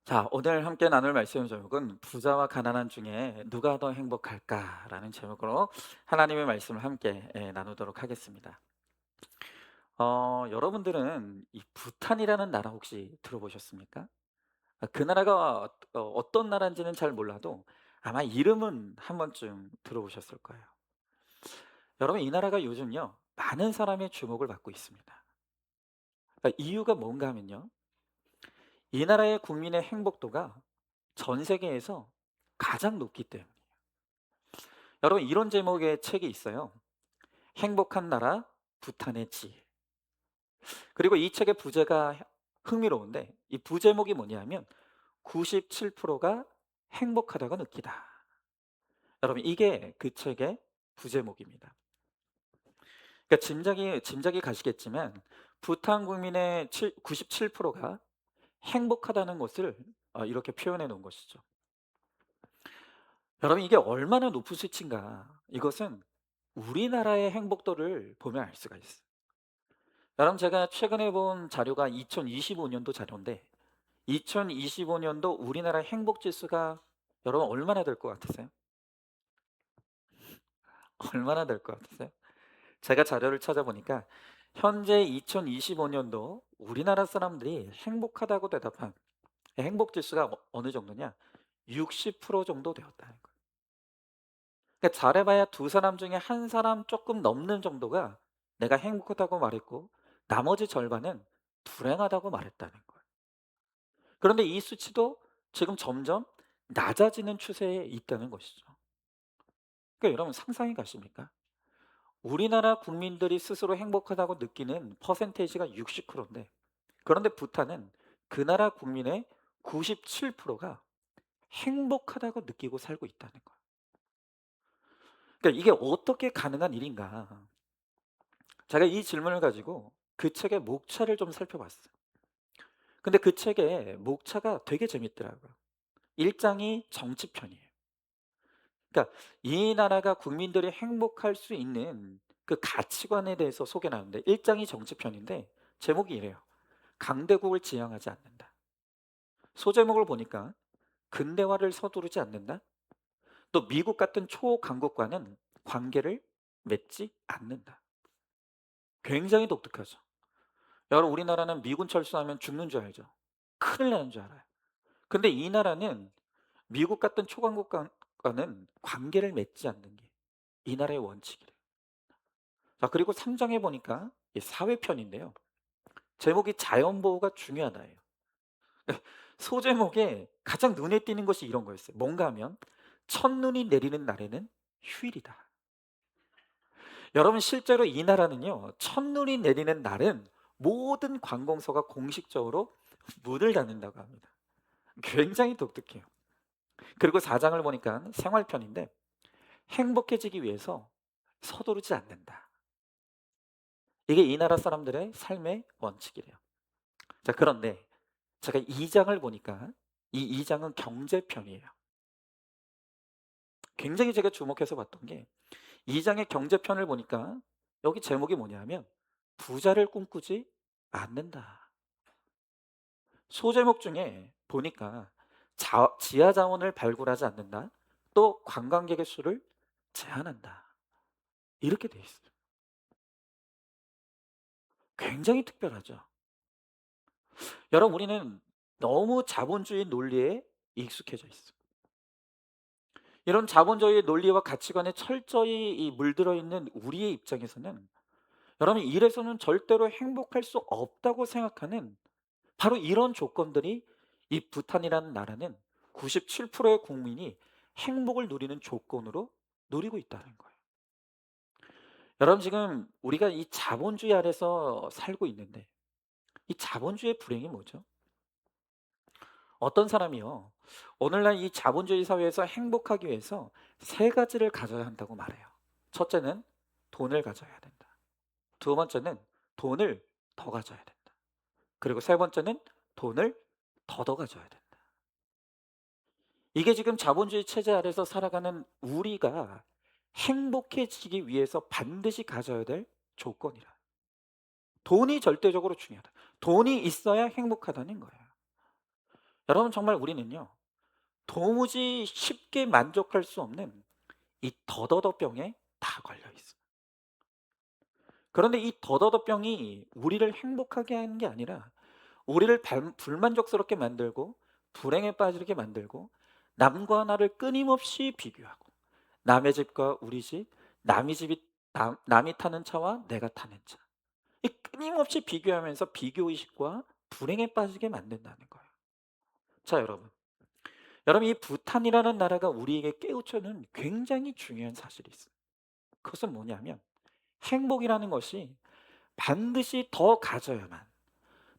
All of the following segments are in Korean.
자, 오늘 함께 나눌 말씀 제목은 부자와 가난한 중에 누가 더 행복할까라는 제목으로 하나님의 말씀을 함께 나누도록 하겠습니다. 여러분들은 이 부탄이라는 나라 혹시 들어보셨습니까? 그 나라가 어떤 나라인지는 잘 몰라도 아마 이름은 한 번쯤 들어보셨을 거예요. 여러분, 이 나라가 요즘요 많은 사람의 주목을 받고 있습니다. 이유가 뭔가 하면요, 이 나라의 국민의 행복도가 전 세계에서 가장 높기 때문이에요. 여러분, 이런 제목의 책이 있어요. 행복한 나라 부탄의 지혜. 그리고 이 책의 부제가 흥미로운데, 이 부제목이 뭐냐면 97%가 행복하다고 느끼다. 여러분, 이게 그 책의 부제목입니다. 그러니까 짐작이 가시겠지만 부탄 국민의 97%가 행복하다는 것을 이렇게 표현해 놓은 것이죠. 여러분, 이게 얼마나 높은 수치인가? 이것은 우리나라의 행복도를 보면 알 수가 있어요. 여러분, 제가 최근에 본 자료가 2025년도 자료인데 2025년도 우리나라 행복 지수가 여러분 얼마나 될 것 같으세요? 얼마나 될 것 같으세요? 제가 자료를 찾아보니까 현재 2025년도 우리나라 사람들이 행복하다고 대답한 행복 지수가 어느 정도냐? 60% 정도 되었다는 거예요. 그러니까 잘해봐야 두 사람 중에 한 사람 조금 넘는 정도가 내가 행복하다고 말했고, 나머지 절반은 불행하다고 말했다는 거예요. 그런데 이 수치도 지금 점점 낮아지는 추세에 있다는 것이죠. 그러니까 여러분, 상상이 가십니까? 우리나라 국민들이 스스로 행복하다고 느끼는 퍼센테이지가 60%인데, 그런데 부탄은 그 나라 국민의 97%가 행복하다고 느끼고 살고 있다는 거예요. 그러니까 이게 어떻게 가능한 일인가? 제가 이 질문을 가지고 그 책의 목차를 좀 살펴봤어요. 근데 그 책의 목차가 되게 재밌더라고요. 1장이 정치편이에요. 그러니까 이 나라가 국민들이 행복할 수 있는 그 가치관에 대해서 소개하는데, 1장이 정치편인데 제목이 이래요. 강대국을 지향하지 않는다. 소제목을 보니까 근대화를 서두르지 않는다. 또 미국 같은 초강국과는 관계를 맺지 않는다. 굉장히 독특하죠. 여러분, 우리나라는 미군 철수하면 죽는 줄 알죠. 큰일 나는 줄 알아요. 근데 이 나라는 미국 같은 초강국과는 관계를 맺지 않는 게 이 나라의 원칙이래요. 자, 그리고 3 장에 보니까 이 사회편인데요. 제목이 자연보호가 중요하다예요. 소제목에 가장 눈에 띄는 것이 이런 거였어요. 뭔가 하면 첫눈이 내리는 날에는 휴일이다. 여러분, 실제로 이 나라는요, 첫눈이 내리는 날은 모든 관공서가 공식적으로 문을 닫는다고 합니다. 굉장히 독특해요. 그리고 4 장을 보니까 생활편인데 행복해지기 위해서 서두르지 않는다. 이게 이 나라 사람들의 삶의 원칙이래요. 자, 그런데 제가 2 장을 보니까 이 2 장은 경제편이에요. 굉장히 제가 주목해서 봤던 게 2 장의 경제편을 보니까 여기 제목이 뭐냐면 "부자를 꿈꾸지 않는다." 소제목 중에 보니까 지하 자원을 발굴하지 않는다. 또 관광객의 수를 제한한다. 이렇게 돼 있어요. 굉장히 특별하죠. 여러분, 우리는 너무 자본주의 논리에 익숙해져 있어요. 이런 자본주의 논리와 가치관에 철저히 물들어 있는 우리의 입장에서는 여러분, 이래서는 절대로 행복할 수 없다고 생각하는 바로 이런 조건들이 이 부탄이라는 나라는 97%의 국민이 행복을 누리는 조건으로 누리고 있다는 거예요. 여러분, 지금 우리가 이 자본주의 아래서 살고 있는데 이 자본주의의 불행이 뭐죠? 어떤 사람이요, 오늘날 이 자본주의 사회에서 행복하기 위해서 세 가지를 가져야 한다고 말해요. 첫째는 돈을 가져야 된다. 두 번째는 돈을 더 가져야 된다. 그리고 세 번째는 돈을 더 가져야 된다. 이게 지금 자본주의 체제 아래서 살아가는 우리가 행복해지기 위해서 반드시 가져야 될 조건이라. 돈이 절대적으로 중요하다. 돈이 있어야 행복하다는 거예요. 여러분 정말 우리는요. 도무지 쉽게 만족할 수 없는 이 더더더병에 다 걸려 있어요. 그런데 이 더더더병이 우리를 행복하게 하는 게 아니라 우리를 불만족스럽게 만들고 불행에 빠지게 만들고 남과 나를 끊임없이 비교하고 남의 집과 우리 집, 남의 집이 남이 타는 차와 내가 타는 차. 이 끊임없이 비교하면서 비교의식과 불행에 빠지게 만든다는 거예요. 자, 여러분. 여러분, 이 부탄이라는 나라가 우리에게 깨우쳐는 굉장히 중요한 사실이 있어요. 그것은 뭐냐면 행복이라는 것이 반드시 더 가져야만,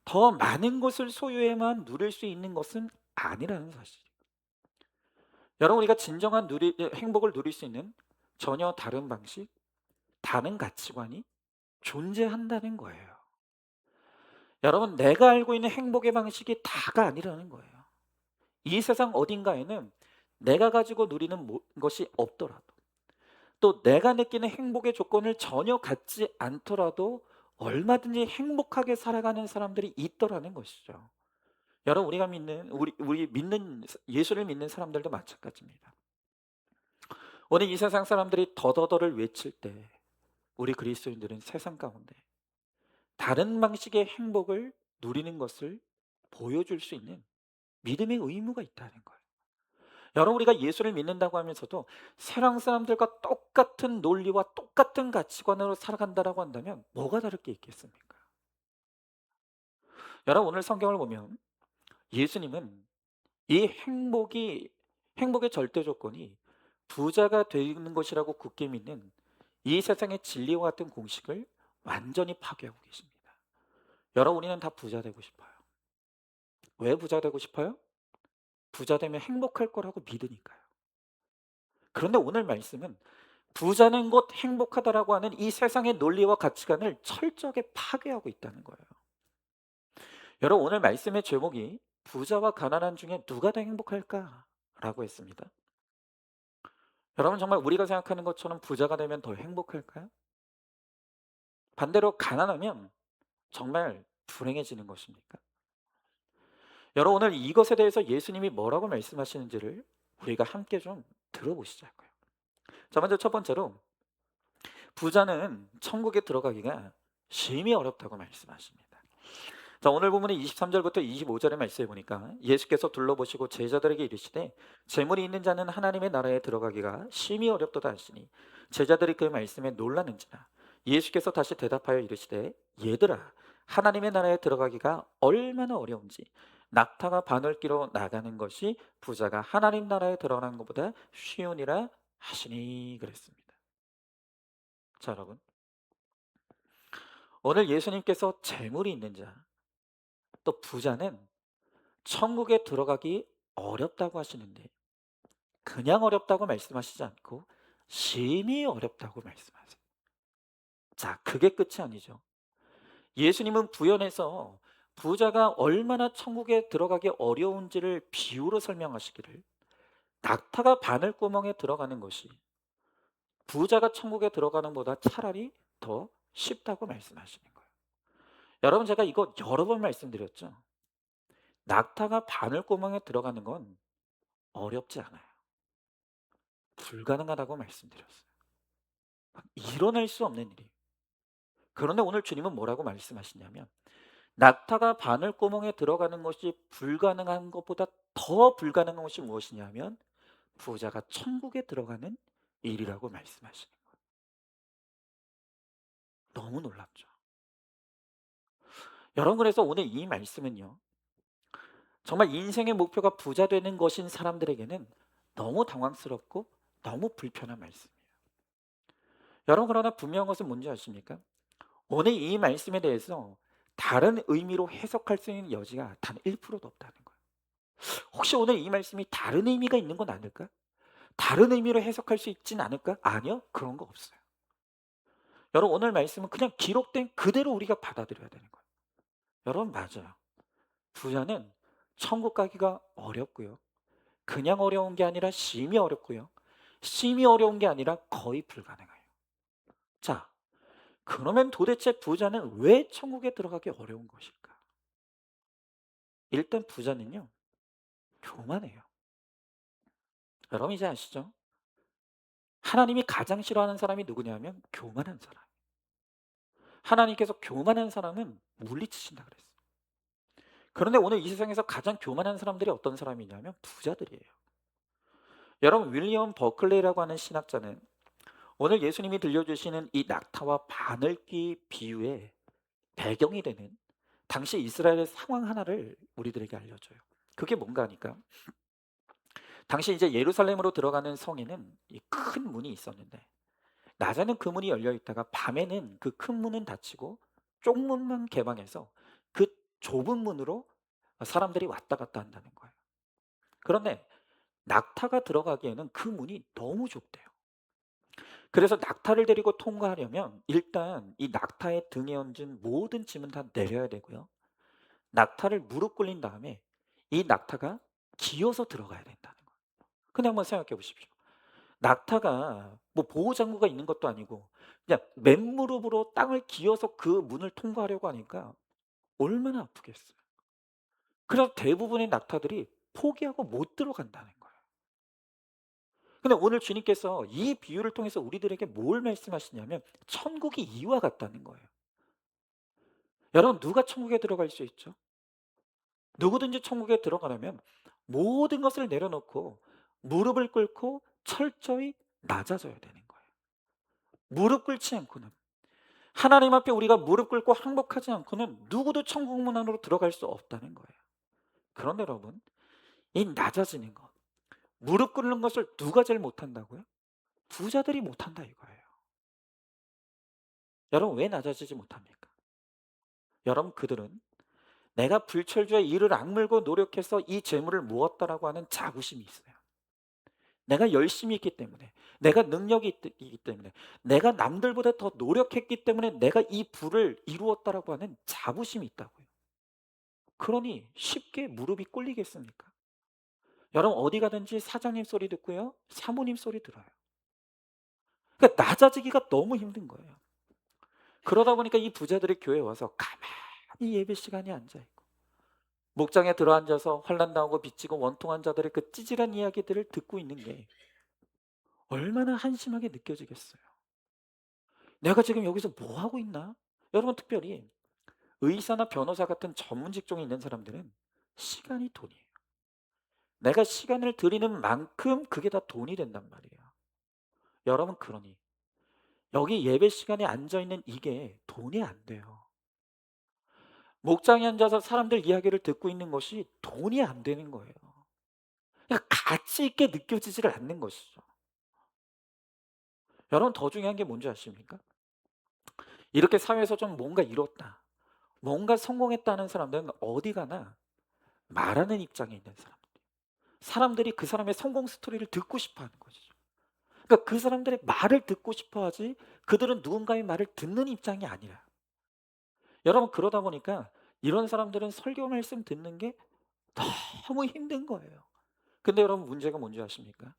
더 많은 것을 소유해야만 누릴 수 있는 것은 아니라는 사실이에요. 여러분, 우리가 진정한 행복을 누릴 수 있는 전혀 다른 방식, 다른 가치관이 존재한다는 거예요. 여러분, 내가 알고 있는 행복의 방식이 다가 아니라는 거예요. 이 세상 어딘가에는 내가 가지고 누리는 것이 없더라도, 또 내가 느끼는 행복의 조건을 전혀 갖지 않더라도 얼마든지 행복하게 살아가는 사람들이 있더라는 것이죠. 여러분, 우리가 믿는 우리 믿는 예수를 믿는 사람들도 마찬가지입니다. 오늘 이 세상 사람들이 더더더를 외칠 때 우리 그리스도인들은 세상 가운데 다른 방식의 행복을 누리는 것을 보여줄 수 있는 믿음의 의무가 있다는 거예요. 여러분, 우리가 예수를 믿는다고 하면서도 세상 사람들과 똑같은 논리와 똑같은 가치관으로 살아간다라고 한다면 뭐가 다를 게 있겠습니까? 여러분, 오늘 성경을 보면 예수님은 이 행복의 절대 조건이 부자가 되는 것이라고 굳게 믿는 이 세상의 진리와 같은 공식을 완전히 파괴하고 계십니다. 여러분, 우리는 다 부자 되고 싶어요. 왜 부자 되고 싶어요? 부자 되면 행복할 거라고 믿으니까요. 그런데 오늘 말씀은 부자는 곧 행복하다라고 하는 이 세상의 논리와 가치관을 철저하게 파괴하고 있다는 거예요. 여러분, 오늘 말씀의 제목이 부자와 가난한 중에 누가 더 행복할까라고 했습니다. 여러분, 정말 우리가 생각하는 것처럼 부자가 되면 더 행복할까요? 반대로 가난하면 정말 불행해지는 것입니까? 여러분, 오늘 이것에 대해서 예수님이 뭐라고 말씀하시는지를 우리가 함께 좀 들어보시자고요. 자, 먼저 첫 번째로 부자는 천국에 들어가기가 심히 어렵다고 말씀하십니다. 자, 오늘 본문의 23절부터 25절의 말씀에 보니까 예수께서 둘러보시고 제자들에게 이르시되 재물이 있는 자는 하나님의 나라에 들어가기가 심히 어렵도다 하시니 제자들이 그 말씀에 놀라는지라. 예수께서 다시 대답하여 이르시되 얘들아, 하나님의 나라에 들어가기가 얼마나 어려운지 낙타가 바늘 끼로 나가는 것이 부자가 하나님 나라에 들어가는 것보다 쉬우니라 하시니 그랬습니다. 자, 여러분, 오늘 예수님께서 재물이 있는 자, 또 부자는 천국에 들어가기 어렵다고 하시는데 그냥 어렵다고 말씀하시지 않고 심히 어렵다고 말씀하세요. 자, 그게 끝이 아니죠. 예수님은 부연해서 부자가 얼마나 천국에 들어가기 어려운지를 비유로 설명하시기를 낙타가 바늘구멍에 들어가는 것이 부자가 천국에 들어가는 것보다 차라리 더 쉽다고 말씀하시는 거예요. 여러분, 제가 이거 여러 번 말씀드렸죠. 낙타가 바늘구멍에 들어가는 건 어렵지 않아요. 불가능하다고 말씀드렸어요. 일어날 수 없는 일이에요. 그런데 오늘 주님은 뭐라고 말씀하시냐면 낙타가 바늘구멍에 들어가는 것이 불가능한 것보다 더 불가능한 것이 무엇이냐면 부자가 천국에 들어가는 일이라고 말씀하시는 거예요. 너무 놀랍죠. 여러분, 그래서 오늘 이 말씀은요, 정말 인생의 목표가 부자 되는 것인 사람들에게는 너무 당황스럽고 너무 불편한 말씀이에요. 여러분, 그러나 분명한 것은 뭔지 아십니까? 오늘 이 말씀에 대해서 다른 의미로 해석할 수 있는 여지가 단 1%도 없다는 거예요. 혹시 오늘 이 말씀이 다른 의미가 있는 건 아닐까? 다른 의미로 해석할 수 있진 않을까? 아니요. 그런 거 없어요. 여러분, 오늘 말씀은 그냥 기록된 그대로 우리가 받아들여야 되는 거예요. 여러분, 맞아요. 부자는 천국 가기가 어렵고요. 그냥 어려운 게 아니라 심히 어렵고요. 심히 어려운 게 아니라 거의 불가능해요. 자, 그러면 도대체 부자는 왜 천국에 들어가기 어려운 것일까? 일단 부자는요, 교만해요. 여러분 이제 아시죠? 하나님이 가장 싫어하는 사람이 누구냐면 교만한 사람. 하나님께서 교만한 사람은 물리치신다 그랬어요. 그런데 오늘 이 세상에서 가장 교만한 사람들이 어떤 사람이냐면 부자들이에요. 여러분 윌리엄 버클레이라고 하는 신학자는 오늘 예수님이 들려주시는 이 낙타와 바늘귀 비유의 배경이 되는 당시 이스라엘의 상황 하나를 우리들에게 알려줘요. 그게 뭔가 하니까 당시 이제 예루살렘으로 들어가는 성에는 이 큰 문이 있었는데 낮에는 그 문이 열려 있다가 밤에는 그 큰 문은 닫히고 쪽문만 개방해서 그 좁은 문으로 사람들이 왔다 갔다 한다는 거예요. 그런데 낙타가 들어가기에는 그 문이 너무 좁대요. 그래서 낙타를 데리고 통과하려면 일단 이 낙타의 등에 얹은 모든 짐은 다 내려야 되고요. 낙타를 무릎 꿇린 다음에 이 낙타가 기어서 들어가야 된다는 거예요. 근데 한번 생각해 보십시오. 낙타가 뭐 보호 장구가 있는 것도 아니고 그냥 맨무릎으로 땅을 기어서 그 문을 통과하려고 하니까 얼마나 아프겠어요. 그래서 대부분의 낙타들이 포기하고 못 들어간다는 거예요. 근데 오늘 주님께서 이 비유를 통해서 우리들에게 뭘 말씀하시냐면 천국이 이와 같다는 거예요. 여러분 누가 천국에 들어갈 수 있죠? 누구든지 천국에 들어가려면 모든 것을 내려놓고 무릎을 꿇고 철저히 낮아져야 되는 거예요. 무릎 꿇지 않고는 하나님 앞에 우리가 무릎 꿇고 항복하지 않고는 누구도 천국 문 안으로 들어갈 수 없다는 거예요. 그런데 여러분 이 낮아지는 것, 무릎 꿇는 것을 누가 제일 못한다고요? 부자들이 못한다 이거예요. 여러분 왜 낮아지지 못합니까? 여러분 그들은 내가 불철주야 이를 악물고 노력해서 이 재물을 모았다라고 하는 자부심이 있어요. 내가 열심히 했기 때문에, 내가 능력이 있기 때문에, 내가 남들보다 더 노력했기 때문에 내가 이 부를 이루었다라고 하는 자부심이 있다고요. 그러니 쉽게 무릎이 꿇리겠습니까? 여러분 어디 가든지 사장님 소리 듣고요. 사모님 소리 들어요. 그러니까 낮아지기가 너무 힘든 거예요. 그러다 보니까 이 부자들이 교회에 와서 가만히 예배 시간에 앉아 있고 목장에 들어앉아서 환난 당하고 빚지고 원통한 자들의 그 찌질한 이야기들을 듣고 있는 게 얼마나 한심하게 느껴지겠어요. 내가 지금 여기서 뭐 하고 있나? 여러분 특별히 의사나 변호사 같은 전문 직종에 있는 사람들은 시간이 돈이에요. 내가 시간을 들이는 만큼 그게 다 돈이 된단 말이에요. 여러분 그러니 여기 예배 시간에 앉아 있는 이게 돈이 안 돼요. 목장에 앉아서 사람들 이야기를 듣고 있는 것이 돈이 안 되는 거예요. 그러니까 가치 있게 느껴지지를 않는 것이죠. 여러분 더 중요한 게 뭔지 아십니까? 이렇게 사회에서 좀 뭔가 이뤘다. 뭔가 성공했다는 사람들은 어디 가나 말하는 입장에 있는 사람. 사람들이 그 사람의 성공 스토리를 듣고 싶어 하는 것이죠. 그러니까 그 사람들의 말을 듣고 싶어 하지 그들은 누군가의 말을 듣는 입장이 아니라. 여러분 그러다 보니까 이런 사람들은 설교 말씀 듣는 게 너무 힘든 거예요. 근데 여러분 문제가 뭔지 아십니까?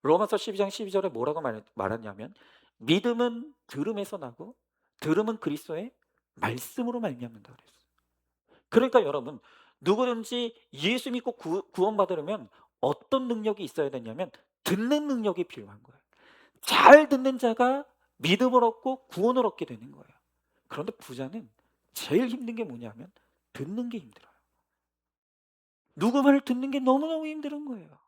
로마서 12장 12절에 뭐라고 말했냐면 믿음은 들음에서 나고 들음은 그리스도의 말씀으로 말미암는다 그랬어요. 그러니까 여러분 누구든지 예수 믿고 구원받으려면 어떤 능력이 있어야 되냐면 듣는 능력이 필요한 거예요. 잘 듣는 자가 믿음을 얻고 구원을 얻게 되는 거예요. 그런데 부자는 제일 힘든 게 뭐냐면 듣는 게 힘들어요. 누구 말을 듣는 게 너무너무 힘든 거예요.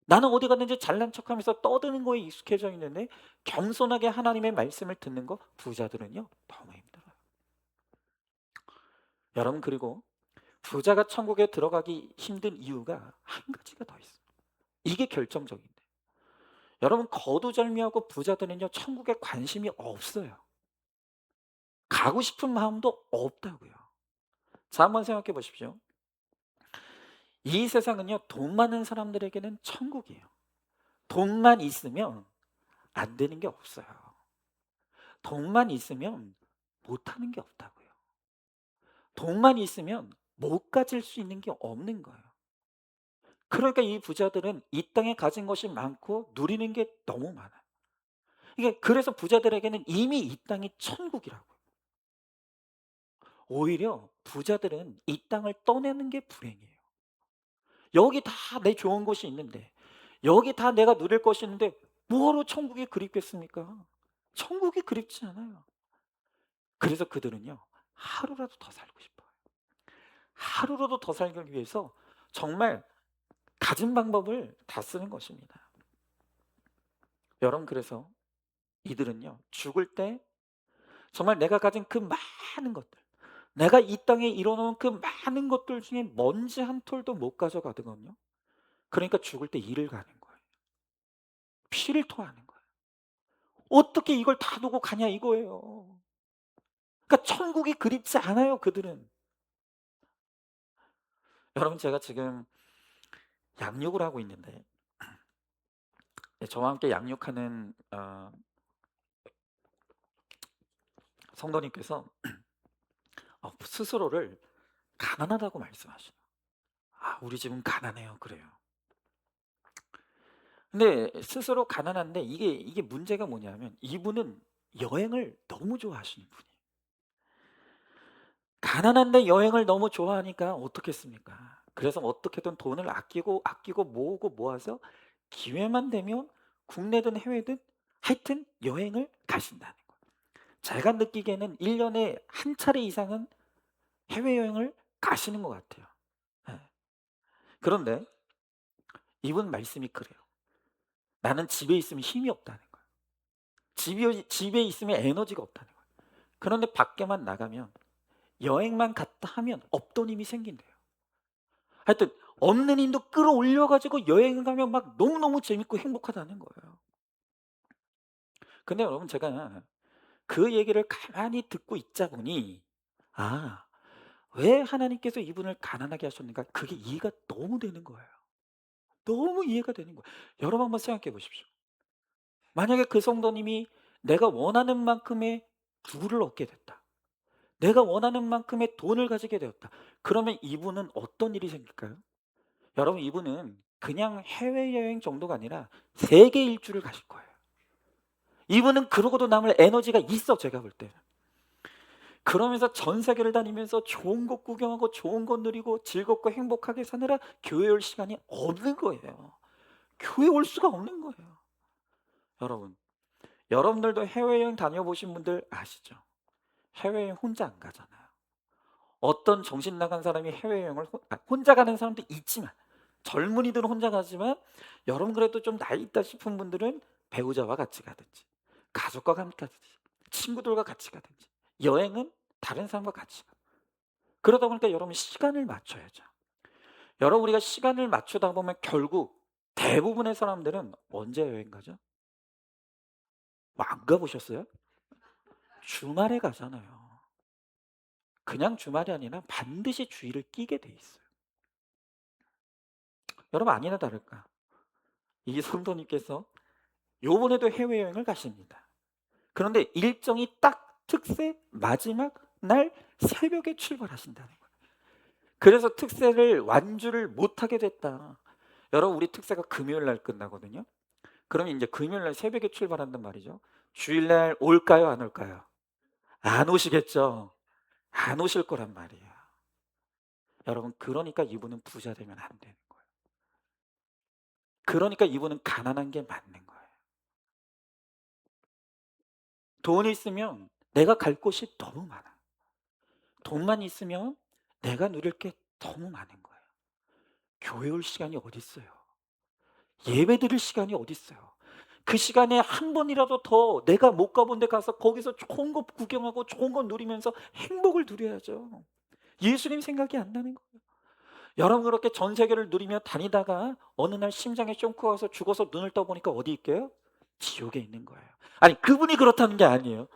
나는 어디 갔는지 잘난 척하면서 떠드는 거에 익숙해져 있는데 겸손하게 하나님의 말씀을 듣는 거 부자들은요 너무 힘들어요. 여러분 그리고 부자가 천국에 들어가기 힘든 이유가 한 가지가 더 있어요. 이게 결정적인데 여러분 거두절미하고 부자들은요 천국에 관심이 없어요. 가고 싶은 마음도 없다고요. 자 한번 생각해 보십시오. 이 세상은요 돈 많은 사람들에게는 천국이에요. 돈만 있으면 안 되는 게 없어요. 돈만 있으면 못하는 게 없다고요. 돈만 있으면 못 가질 수 있는 게 없는 거예요. 그러니까 이 부자들은 이 땅에 가진 것이 많고 누리는 게 너무 많아요. 이게 그래서 부자들에게는 이미 이 땅이 천국이라고요. 오히려 부자들은 이 땅을 떠내는 게 불행이에요. 여기 다 내 좋은 곳이 있는데, 여기 다 내가 누릴 것이 있는데 뭐하러 천국이 그립겠습니까? 천국이 그립지 않아요. 그래서 그들은요, 하루라도 더 살고 싶어요. 하루라도 더 살기 위해서 정말 가진 방법을 다 쓰는 것입니다. 여러분, 그래서 이들은요, 죽을 때 정말 내가 가진 그 많은 것들, 내가 이 땅에 이뤄놓은 그 많은 것들 중에 먼지 한 톨도 못 가져가거든요. 그러니까 죽을 때 이를 가는 거예요. 피를 토하는 거예요. 어떻게 이걸 다 두고 가냐 이거예요. 그러니까 천국이 그립지 않아요, 그들은. 여러분, 제가 지금 양육을 하고 있는데, 저와 함께 양육하는 성도님께서 스스로를 가난하다고 말씀하시요. 우리 집은 가난해요. 그래요. 근데 스스로 가난한데, 이게 문제가 뭐냐면 이분은 여행을 너무 좋아하시는 분이에요. 가난한데 여행을 너무 좋아하니까 어떻겠습니까? 그래서 어떻게든 돈을 아끼고 아끼고 모으고 모아서 기회만 되면 국내든 해외든 하여튼 여행을 가신다는 거예요. 제가 느끼기에는 1 년에 한 차례 이상은 해외여행을 가시는 것 같아요. 예. 그런데 이분 말씀이 그래요. "나는 집에 있으면 힘이 없다는 거예요. 집에 있으면 에너지가 없다는 거예요. 그런데 밖에만 나가면, 여행만 갔다 하면 없던 힘이 생긴대요. 하여튼 없는 힘도 끌어올려 가지고 여행을 가면 막 너무너무 재밌고 행복하다는 거예요. 근데 여러분, 제가 그 얘기를 가만히 듣고 있자 보니, 아, 왜 하나님께서 이분을 가난하게 하셨는가, 그게 이해가 너무 되는 거예요. 너무 이해가 되는 거예요. 여러분, 한번 생각해 보십시오. 만약에 그 성도님이 내가 원하는 만큼의 부를 얻게 됐다, 내가 원하는 만큼의 돈을 가지게 되었다. 그러면 이분은 어떤 일이 생길까요? 여러분, 이분은 그냥 해외여행 정도가 아니라 세계 일주를 가실 거예요. 이분은 그러고도 남을 에너지가 있어, 제가 볼 때는. 그러면서 전 세계를 다니면서 좋은 곳 구경하고 좋은 것 누리고 즐겁고 행복하게 사느라 교회 올 시간이 없는 거예요. 교회 올 수가 없는 거예요. 여러분, 여러분들도 해외여행 다녀보신 분들 아시죠? 해외여행 혼자 안 가잖아요. 어떤 정신 나간 사람이 해외여행을 혼자 가는 사람도 있지만, 젊은이들은 혼자 가지만, 여러분 그래도 좀 나이 있다 싶은 분들은 배우자와 같이 가든지, 가족과 함께 가든지, 친구들과 같이 가든지, 여행은 다른 사람과 같이 가. 그러다 보니까 여러분, 시간을 맞춰야죠. 여러분, 우리가 시간을 맞추다 보면 결국 대부분의 사람들은 언제 여행 가죠? 뭐 안 가보셨어요? 주말에 가잖아요. 그냥 주말이 아니라 반드시 주일을 끼게 돼 있어요. 여러분, 아니나 다를까 이 성도님께서 요번에도 해외여행을 가십니다. 그런데 일정이 딱 특세 마지막 날 새벽에 출발하신다는 거예요. 그래서 특세를 완주를 못하게 됐다. 여러분, 우리 특세가 금요일 날 끝나거든요. 그러면 이제 금요일 날 새벽에 출발한단 말이죠. 주일날 올까요, 안 올까요? 안 오시겠죠. 안 오실 거란 말이에요. 여러분, 그러니까 이분은 부자 되면 안 되는 거예요. 그러니까 이분은 가난한 게 맞는 거예요. 돈이 있으면 내가 갈 곳이 너무 많아. 돈만 있으면 내가 누릴 게 너무 많은 거예요. 교회 올 시간이 어딨어요. 예배 드릴 시간이 어딨어요. 그 시간에 한 번이라도 더 내가 못 가본 데 가서 거기서 좋은 거 구경하고 좋은 거 누리면서 행복을 누려야죠. 예수님 생각이 안 나는 거예요. 여러분, 그렇게 전 세계를 누리며 다니다가 어느 날 심장에 쫑크 와서 죽어서 눈을 떠 보니까 어디 있게요? 지옥에 있는 거예요. 아니, 그분이 그렇다는 게 아니에요.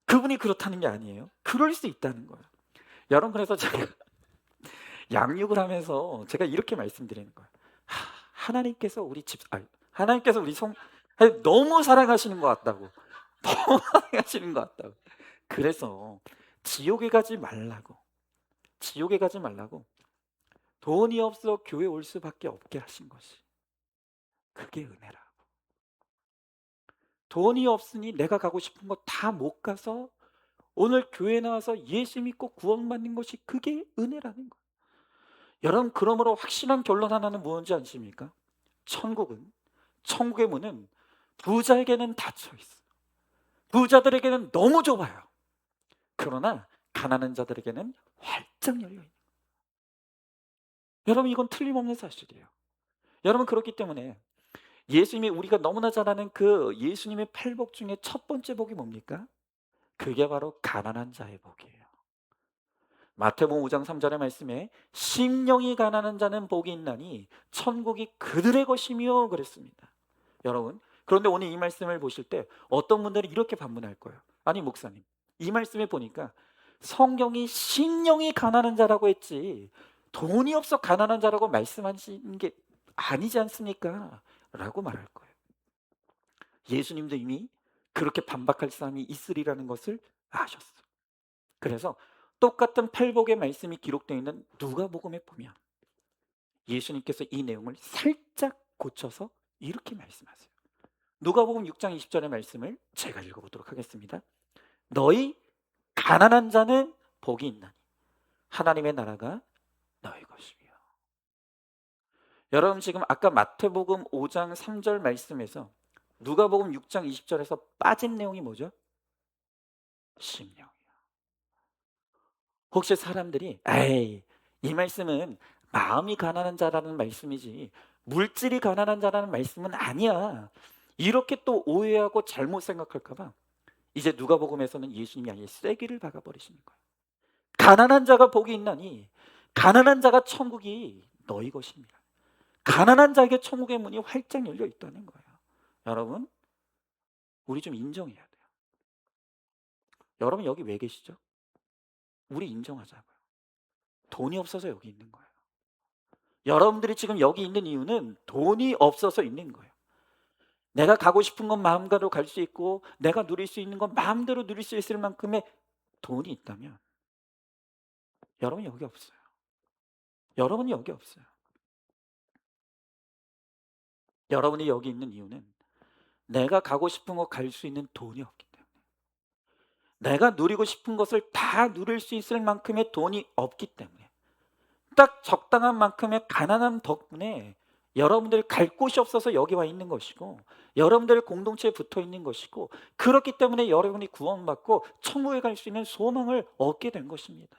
그분이 그렇다는 게 아니에요. 그럴 수 있다는 거예요. 여러분, 그래서 제가 양육을 하면서 제가 이렇게 말씀드리는 거예요. 하나님께서 우리 집, 하나님께서 우리 아니, 너무 사랑하시는 것 같다고. 너무 사랑하시는 것 같다고. 그래서 지옥에 가지 말라고. 지옥에 가지 말라고. 돈이 없어 교회 올 수밖에 없게 하신 것이, 그게 은혜라고. 돈이 없으니 내가 가고 싶은 거 다 못 가서 오늘 교회 나와서 예수 믿고 구원받는 것이, 그게 은혜라는 거예요. 여러분, 그러므로 확실한 결론 하나는 무엇인지 아십니까? 천국의 문은 부자에게는 닫혀 있어요. 부자들에게는 너무 좁아요. 그러나 가난한 자들에게는 활짝 열려 있는. 여러분, 이건 틀림없는 사실이에요. 여러분, 그렇기 때문에 예수님이, 우리가 너무나 잘 아는 그 예수님의 팔복 중에 첫 번째 복이 뭡니까? 그게 바로 가난한 자의 복이에요. 마태복음 5장 3절의 말씀에 심령이 가난한 자는 복이 있나니 천국이 그들의 것이며 그랬습니다. 여러분, 그런데 오늘 이 말씀을 보실 때 어떤 분들이 이렇게 반문할 거예요. 아니 목사님, 이 말씀에 보니까 성경이 심령이 가난한 자라고 했지 돈이 없어 가난한 자라고 말씀하신 게 아니지 않습니까? 라고 말할 거예요. 예수님도 이미 그렇게 반박할 사람이 있으리라는 것을 아셨어요. 그래서 똑같은 팔복의 말씀이 기록되어 있는 누가복음에 보면 예수님께서 이 내용을 살짝 고쳐서 이렇게 말씀하세요. 누가복음 6장 20절의 말씀을 제가 읽어보도록 하겠습니다. 너희 가난한 자는 복이 있나니 하나님의 나라가 너희 것이며. 여러분, 지금 아까 마태복음 5장 3절 말씀에서 누가복음 6장 20절에서 빠진 내용이 뭐죠? 심령. 혹시 사람들이 에이, 이 말씀은 마음이 가난한 자라는 말씀이지 물질이 가난한 자라는 말씀은 아니야, 이렇게 또 오해하고 잘못 생각할까 봐 이제 누가복음에서는 예수님이 아예 쐐기를 박아버리시는 거예요. 가난한 자가 복이 있나니 가난한 자가 천국이 너희 것입니다. 가난한 자에게 천국의 문이 활짝 열려 있다는 거예요. 여러분, 우리 좀 인정해야 돼요. 여러분, 여기 왜 계시죠? 우리 인정하자고요. 돈이 없어서 여기 있는 거예요. 여러분들이 지금 여기 있는 이유는 돈이 없어서 있는 거예요. 내가 가고 싶은 건 마음대로 갈 수 있고 내가 누릴 수 있는 건 마음대로 누릴 수 있을 만큼의 돈이 있다면 여러분이 여기 없어요. 여러분이 여기 없어요. 여러분이 여기 있는 이유는 내가 가고 싶은 거 갈 수 있는 돈이 없기 때문에, 내가 누리고 싶은 것을 다 누릴 수 있을 만큼의 돈이 없기 때문에, 딱 적당한 만큼의 가난함 덕분에 여러분들 갈 곳이 없어서 여기 와 있는 것이고 여러분들 공동체에 붙어 있는 것이고, 그렇기 때문에 여러분이 구원받고 천국에 갈 수 있는 소망을 얻게 된 것입니다.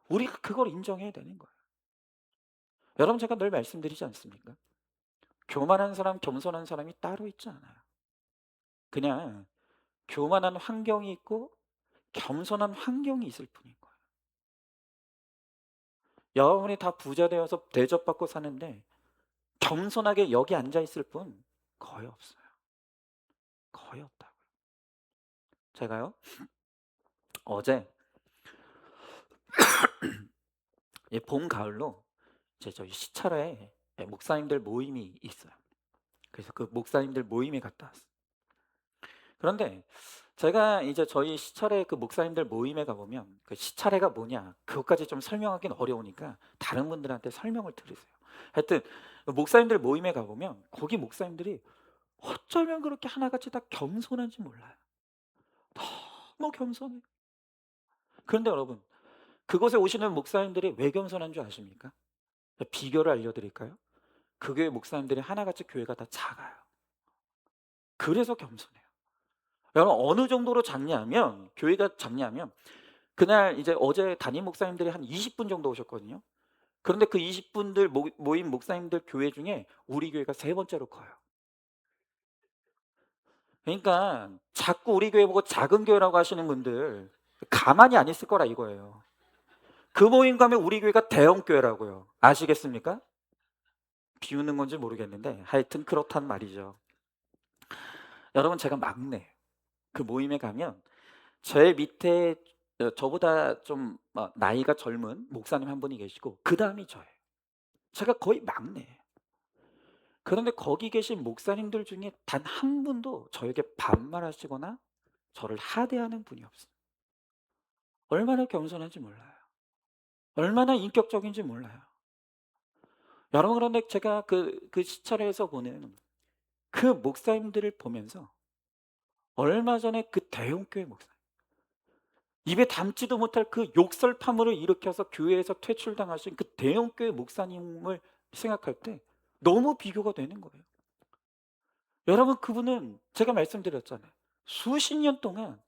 우리가 그걸 인정해야 되는 거예요. 여러분, 제가 늘 말씀드리지 않습니까? 교만한 사람, 겸손한 사람이 따로 있지 않아요. 그냥 교만한 환경이 있고 겸손한 환경이 있을 뿐인 거예요. 여러분이 다 부자 되어서 대접받고 사는데 겸손하게 여기 앉아 있을 분 거의 없어요. 거의 없다고요. 제가요, 어제 봄 가을로 이제 저희 시찰에 목사님들 모임이 있어요. 그래서 그 목사님들 모임에 갔다 왔어요. 그런데 제가 이제 저희 시찰에 그 목사님들 모임에 가보면 그 시찰회가 뭐냐 그것까지 좀 설명하기는 어려우니까 다른 분들한테 설명을 들으세요. 하여튼 목사님들 모임에 가보면 거기 목사님들이 어쩌면 그렇게 하나같이 다 겸손한지 몰라요. 너무 겸손해요. 그런데 여러분, 그곳에 오시는 목사님들이 왜 겸손한 줄 아십니까? 비결을 알려드릴까요? 그 교회 목사님들이 하나같이 교회가 다 작아요. 그래서 겸손해요. 여러분, 어느 정도로 작냐면, 교회가 작냐면 그날 이제 어제 담임 목사님들이 한 20분 정도 오셨거든요. 그런데 그 20분들 모인 목사님들 교회 중에 우리 교회가 세 번째로 커요. 그러니까 자꾸 우리 교회 보고 작은 교회라고 하시는 분들 가만히 안 있을 거라 이거예요. 그 모임 가면 우리 교회가 대형 교회라고요. 아시겠습니까? 비우는 건지 모르겠는데 하여튼 그렇단 말이죠. 여러분, 제가 막내. 그 모임에 가면 제 밑에 저보다 좀 나이가 젊은 목사님 한 분이 계시고 그다음이 저예요. 제가 거의 막내예요. 그런데 거기 계신 목사님들 중에 단 한 분도 저에게 반말하시거나 저를 하대하는 분이 없어요. 얼마나 겸손한지 몰라요. 얼마나 인격적인지 몰라요. 여러분, 그런데 제가 그 시찰에서 보는 그 목사님들을 보면서 얼마 전에 그 대형교회 목사 입에 담지도 못할 그 욕설 파문을 일으켜서 교회에서 퇴출당하신 그 대형 교회 목사님을 생각할 때 너무 비교가 되는 거예요. 여러분 그분은 제가 말씀드렸잖아요. 수십 년 동안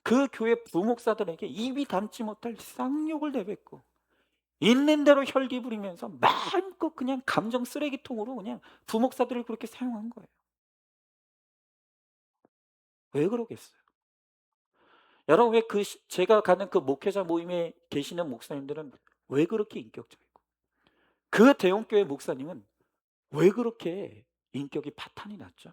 그 교회 부목사들에게 입이 담지 못할 쌍욕을 내뱉고 있는 대로 혈기 부리면서 마음껏 그냥 감정 쓰레기통으로 그냥 부목사들을 그렇게 사용한 거예요. 왜 그러겠어요? 여러분 왜 제가 가는 그 목회자 모임에 계시는 목사님들은 왜 그렇게 인격적이고 그 대형교회 목사님은 왜 그렇게 인격이 파탄이 났죠?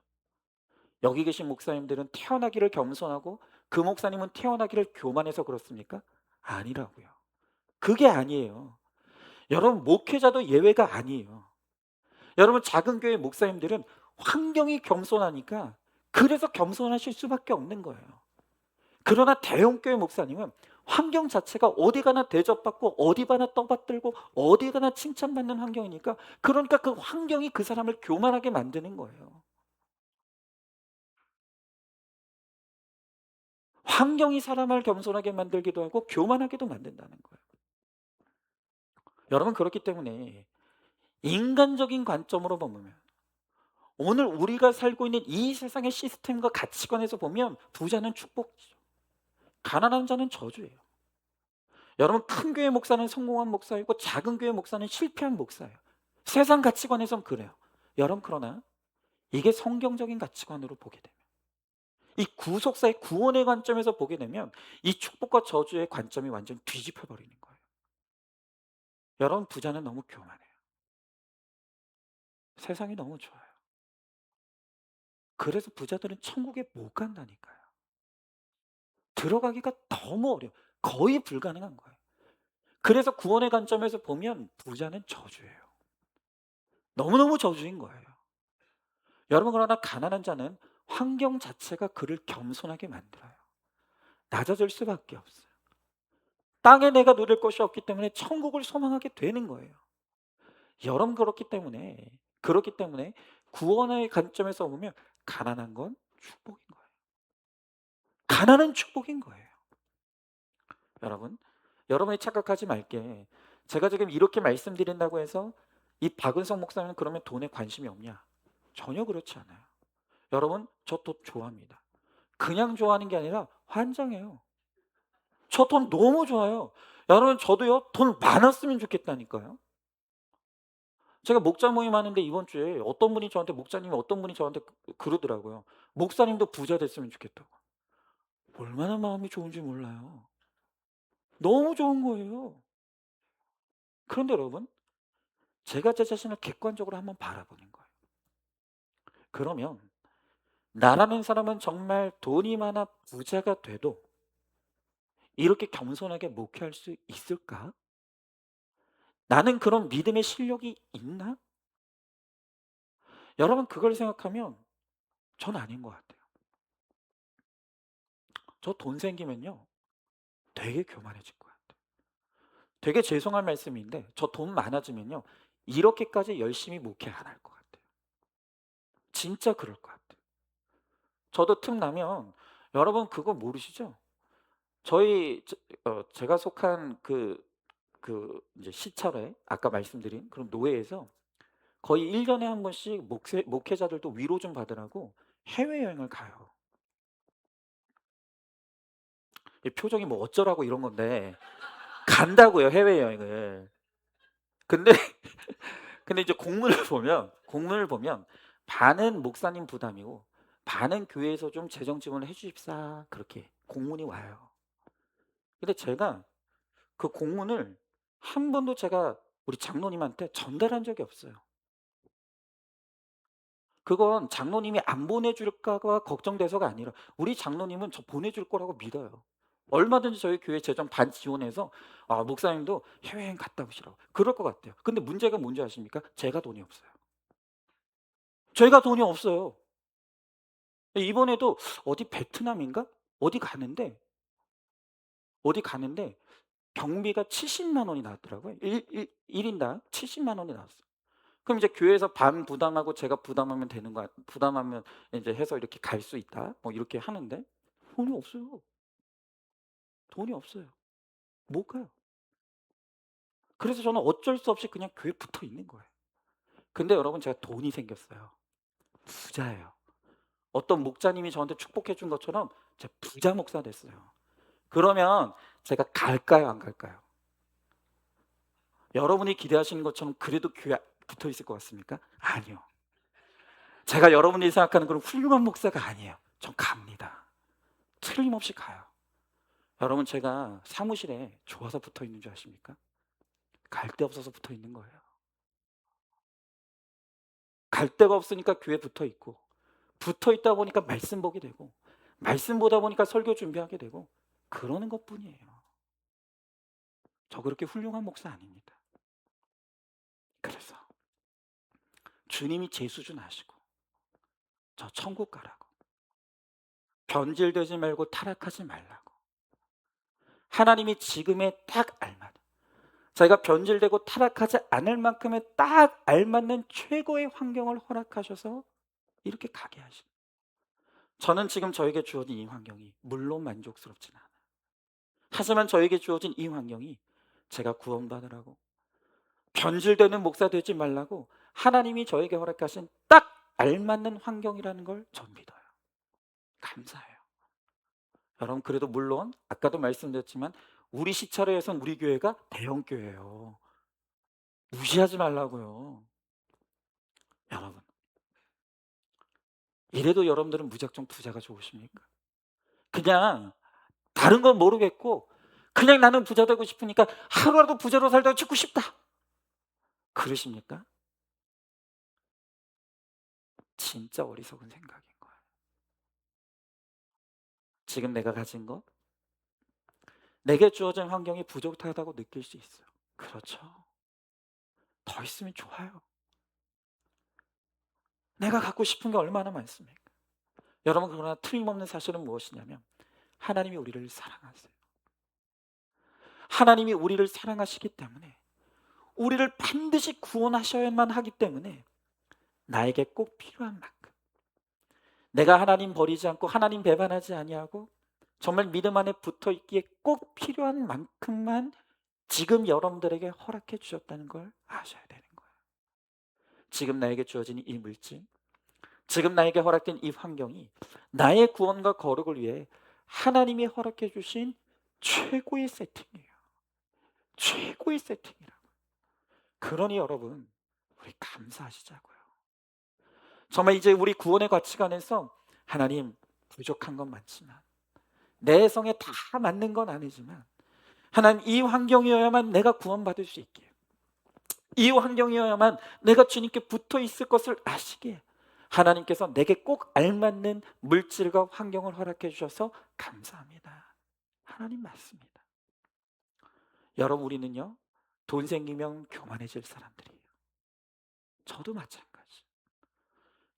여기 계신 목사님들은 태어나기를 겸손하고 그 목사님은 태어나기를 교만해서 그렇습니까? 아니라고요. 그게 아니에요. 여러분 목회자도 예외가 아니에요. 여러분 작은 교회 목사님들은 환경이 겸손하니까 그래서 겸손하실 수밖에 없는 거예요. 그러나 대형 교회 목사님은 환경 자체가 어디 가나 대접받고 어디 가나 떠받들고 어디 가나 칭찬받는 환경이니까 그러니까 그 환경이 그 사람을 교만하게 만드는 거예요. 환경이 사람을 겸손하게 만들기도 하고 교만하게도 만든다는 거예요. 여러분 그렇기 때문에 인간적인 관점으로 보면 오늘 우리가 살고 있는 이 세상의 시스템과 가치관에서 보면 부자는 축복이죠. 가난한 자는 저주예요. 여러분 큰 교회 목사는 성공한 목사이고 작은 교회 목사는 실패한 목사예요. 세상 가치관에선 그래요. 여러분 그러나 이게 성경적인 가치관으로 보게 되면 이 구속사의 구원의 관점에서 보게 되면 이 축복과 저주의 관점이 완전히 뒤집혀 버리는 거예요. 여러분 부자는 너무 교만해요. 세상이 너무 좋아요. 그래서 부자들은 천국에 못 간다니까요. 들어가기가 너무 어려워요. 거의 불가능한 거예요. 그래서 구원의 관점에서 보면 부자는 저주예요. 너무너무 저주인 거예요. 여러분 그러나 가난한 자는 환경 자체가 그를 겸손하게 만들어요. 낮아질 수밖에 없어요. 땅에 내가 누릴 것이 없기 때문에 천국을 소망하게 되는 거예요. 여러분 그렇기 때문에 구원의 관점에서 보면 가난한 건 축복인 거예요. 가난은 축복인 거예요. 여러분, 여러분이 착각하지 말게. 제가 지금 이렇게 말씀드린다고 해서 이 박은성 목사님은 그러면 돈에 관심이 없냐? 전혀 그렇지 않아요. 여러분, 저 돈 좋아합니다. 그냥 좋아하는 게 아니라 환장해요. 저 돈 너무 좋아요. 여러분 저도요 돈 많았으면 좋겠다니까요. 제가 목자 모임 하는데 이번 주에 어떤 분이 저한테 그러더라고요. "목사님도 부자 됐으면 좋겠다고." 얼마나 마음이 좋은지 몰라요. 너무 좋은 거예요. 그런데 여러분 제가 제 자신을 객관적으로 한번 바라보는 거예요. 그러면 나라는 사람은 정말 돈이 많아 부자가 돼도 이렇게 겸손하게 목회할 수 있을까? 나는 그런 믿음의 실력이 있나? 여러분 그걸 생각하면 전 아닌 것 같아요. 저 돈 생기면요 되게 교만해질 것 같아요. 되게 죄송한 말씀인데 저 돈 많아지면요 이렇게까지 열심히 목회 안 할 것 같아요. 진짜 그럴 것 같아요. 저도 틈나면 여러분 그거 모르시죠? 저희 제가 속한 이제 시찰회 아까 말씀드린 그런 노회에서 거의 1 년에 한 번씩 목회자들도 위로 좀 받으라고 해외여행을 가요. 이 표정이 뭐 어쩌라고 이런 건데 간다고요 해외여행을. 근데 이제 공문을 보면 반은 목사님 부담이고 반은 교회에서 좀 재정 지원을 해 주십사 그렇게 공문이 와요. 근데 제가 그 공문을 한 번도 제가 우리 장로님한테 전달한 적이 없어요. 그건 장로님이 안 보내줄까 봐 걱정돼서가 아니라 우리 장로님은 저 보내줄 거라고 믿어요. 얼마든지 저희 교회 재정 반 지원해서 "아 목사님도 해외여행 갔다 오시라."고 그럴 것 같아요. 근데 문제가 뭔지 아십니까? 제가 돈이 없어요. 제가 돈이 없어요. 이번에도 어디 베트남인가? 어디 가는데 경비가 70만 원이 나왔더라고요. 일 인당 70만 원이 나왔어요. 그럼 이제 교회에서 반 부담하고 제가 부담하면 되는 거 부담하면 인제 해서 이렇게 갈 수 있다. 뭐 이렇게 하는데 돈이 없어요. 돈이 없어요. 못 가요. 그래서 저는 어쩔 수 없이 그냥 교회에 붙어 있는 거예요. 근데 여러분 제가 돈이 생겼어요. 부자예요. 어떤 목자님이 저한테 축복해 준 것처럼 제가 부자 목사 됐어요. 그러면 제가 갈까요, 안 갈까요? 여러분이 기대하시는 것처럼 그래도 교회에 붙어 있을 것 같습니까? 아니요. 제가 여러분이 생각하는 그런 훌륭한 목사가 아니에요. 전 갑니다. 틀림없이 가요. 여러분 제가 사무실에 좋아서 붙어 있는 줄 아십니까? 갈 데 없어서 붙어 있는 거예요. 갈 데가 없으니까 교회에 붙어 있고, 붙어 있다 보니까 말씀 보게 되고, 말씀 보다 보니까 설교 준비하게 되고, 그러는 것뿐이에요. 저 그렇게 훌륭한 목사 아닙니다. 그래서 주님이 제 수준 아시고 저 천국 가라고, 변질되지 말고 타락하지 말라고, 하나님이 지금에 딱 알맞은, 자기가 변질되고 타락하지 않을 만큼의 딱 알맞는 최고의 환경을 허락하셔서 이렇게 가게 하신, 저는 지금 저에게 주어진 이 환경이 물론 만족스럽진 않아요. 하지만 저에게 주어진 이 환경이 제가 구원받으라고, 변질되는 목사 되지 말라고 하나님이 저에게 허락하신 딱 알맞는 환경이라는 걸 전 믿어요. 감사해요. 여러분 그래도 물론 아까도 말씀드렸지만 우리 시차로에선 우리 교회가 대형 교회예요. 무시하지 말라고요. 여러분 이래도 여러분들은 무작정 부자가 좋으십니까? 그냥 다른 건 모르겠고 그냥 나는 부자 되고 싶으니까 하루라도 부자로 살다가 죽고 싶다, 그러십니까? 진짜 어리석은 생각인 거예요. 지금 내가 가진 것, 내게 주어진 환경이 부족하다고 느낄 수 있어요. 그렇죠. 더 있으면 좋아요. 내가 갖고 싶은 게 얼마나 많습니까? 여러분 그러나 틀림없는 사실은 무엇이냐면 하나님이 우리를 사랑하세요. 하나님이 우리를 사랑하시기 때문에 우리를 반드시 구원하셔야만 하기 때문에 나에게 꼭 필요한 만큼, 내가 하나님 버리지 않고 하나님 배반하지 아니하고 정말 믿음 안에 붙어 있기에 꼭 필요한 만큼만 지금 여러분들에게 허락해 주셨다는 걸 아셔야 되는 거예요. 지금 나에게 주어진 이 물질, 지금 나에게 허락된 이 환경이 나의 구원과 거룩을 위해 하나님이 허락해 주신 최고의 세팅이에요. 최고의 세팅이라고. 그러니 여러분 우리 감사하시자고요. 정말 이제 우리 구원의 가치관에서 하나님 부족한 건 많지만 내 성에 다 맞는 건 아니지만 하나님 이 환경이어야만 내가 구원받을 수 있게, 이 환경이어야만 내가 주님께 붙어 있을 것을 아시기에 하나님께서 내게 꼭 알맞는 물질과 환경을 허락해 주셔서 감사합니다. 하나님 맞습니다. 여러분 우리는요 돈 생기면 교만해질 사람들이에요. 저도 마찬가지.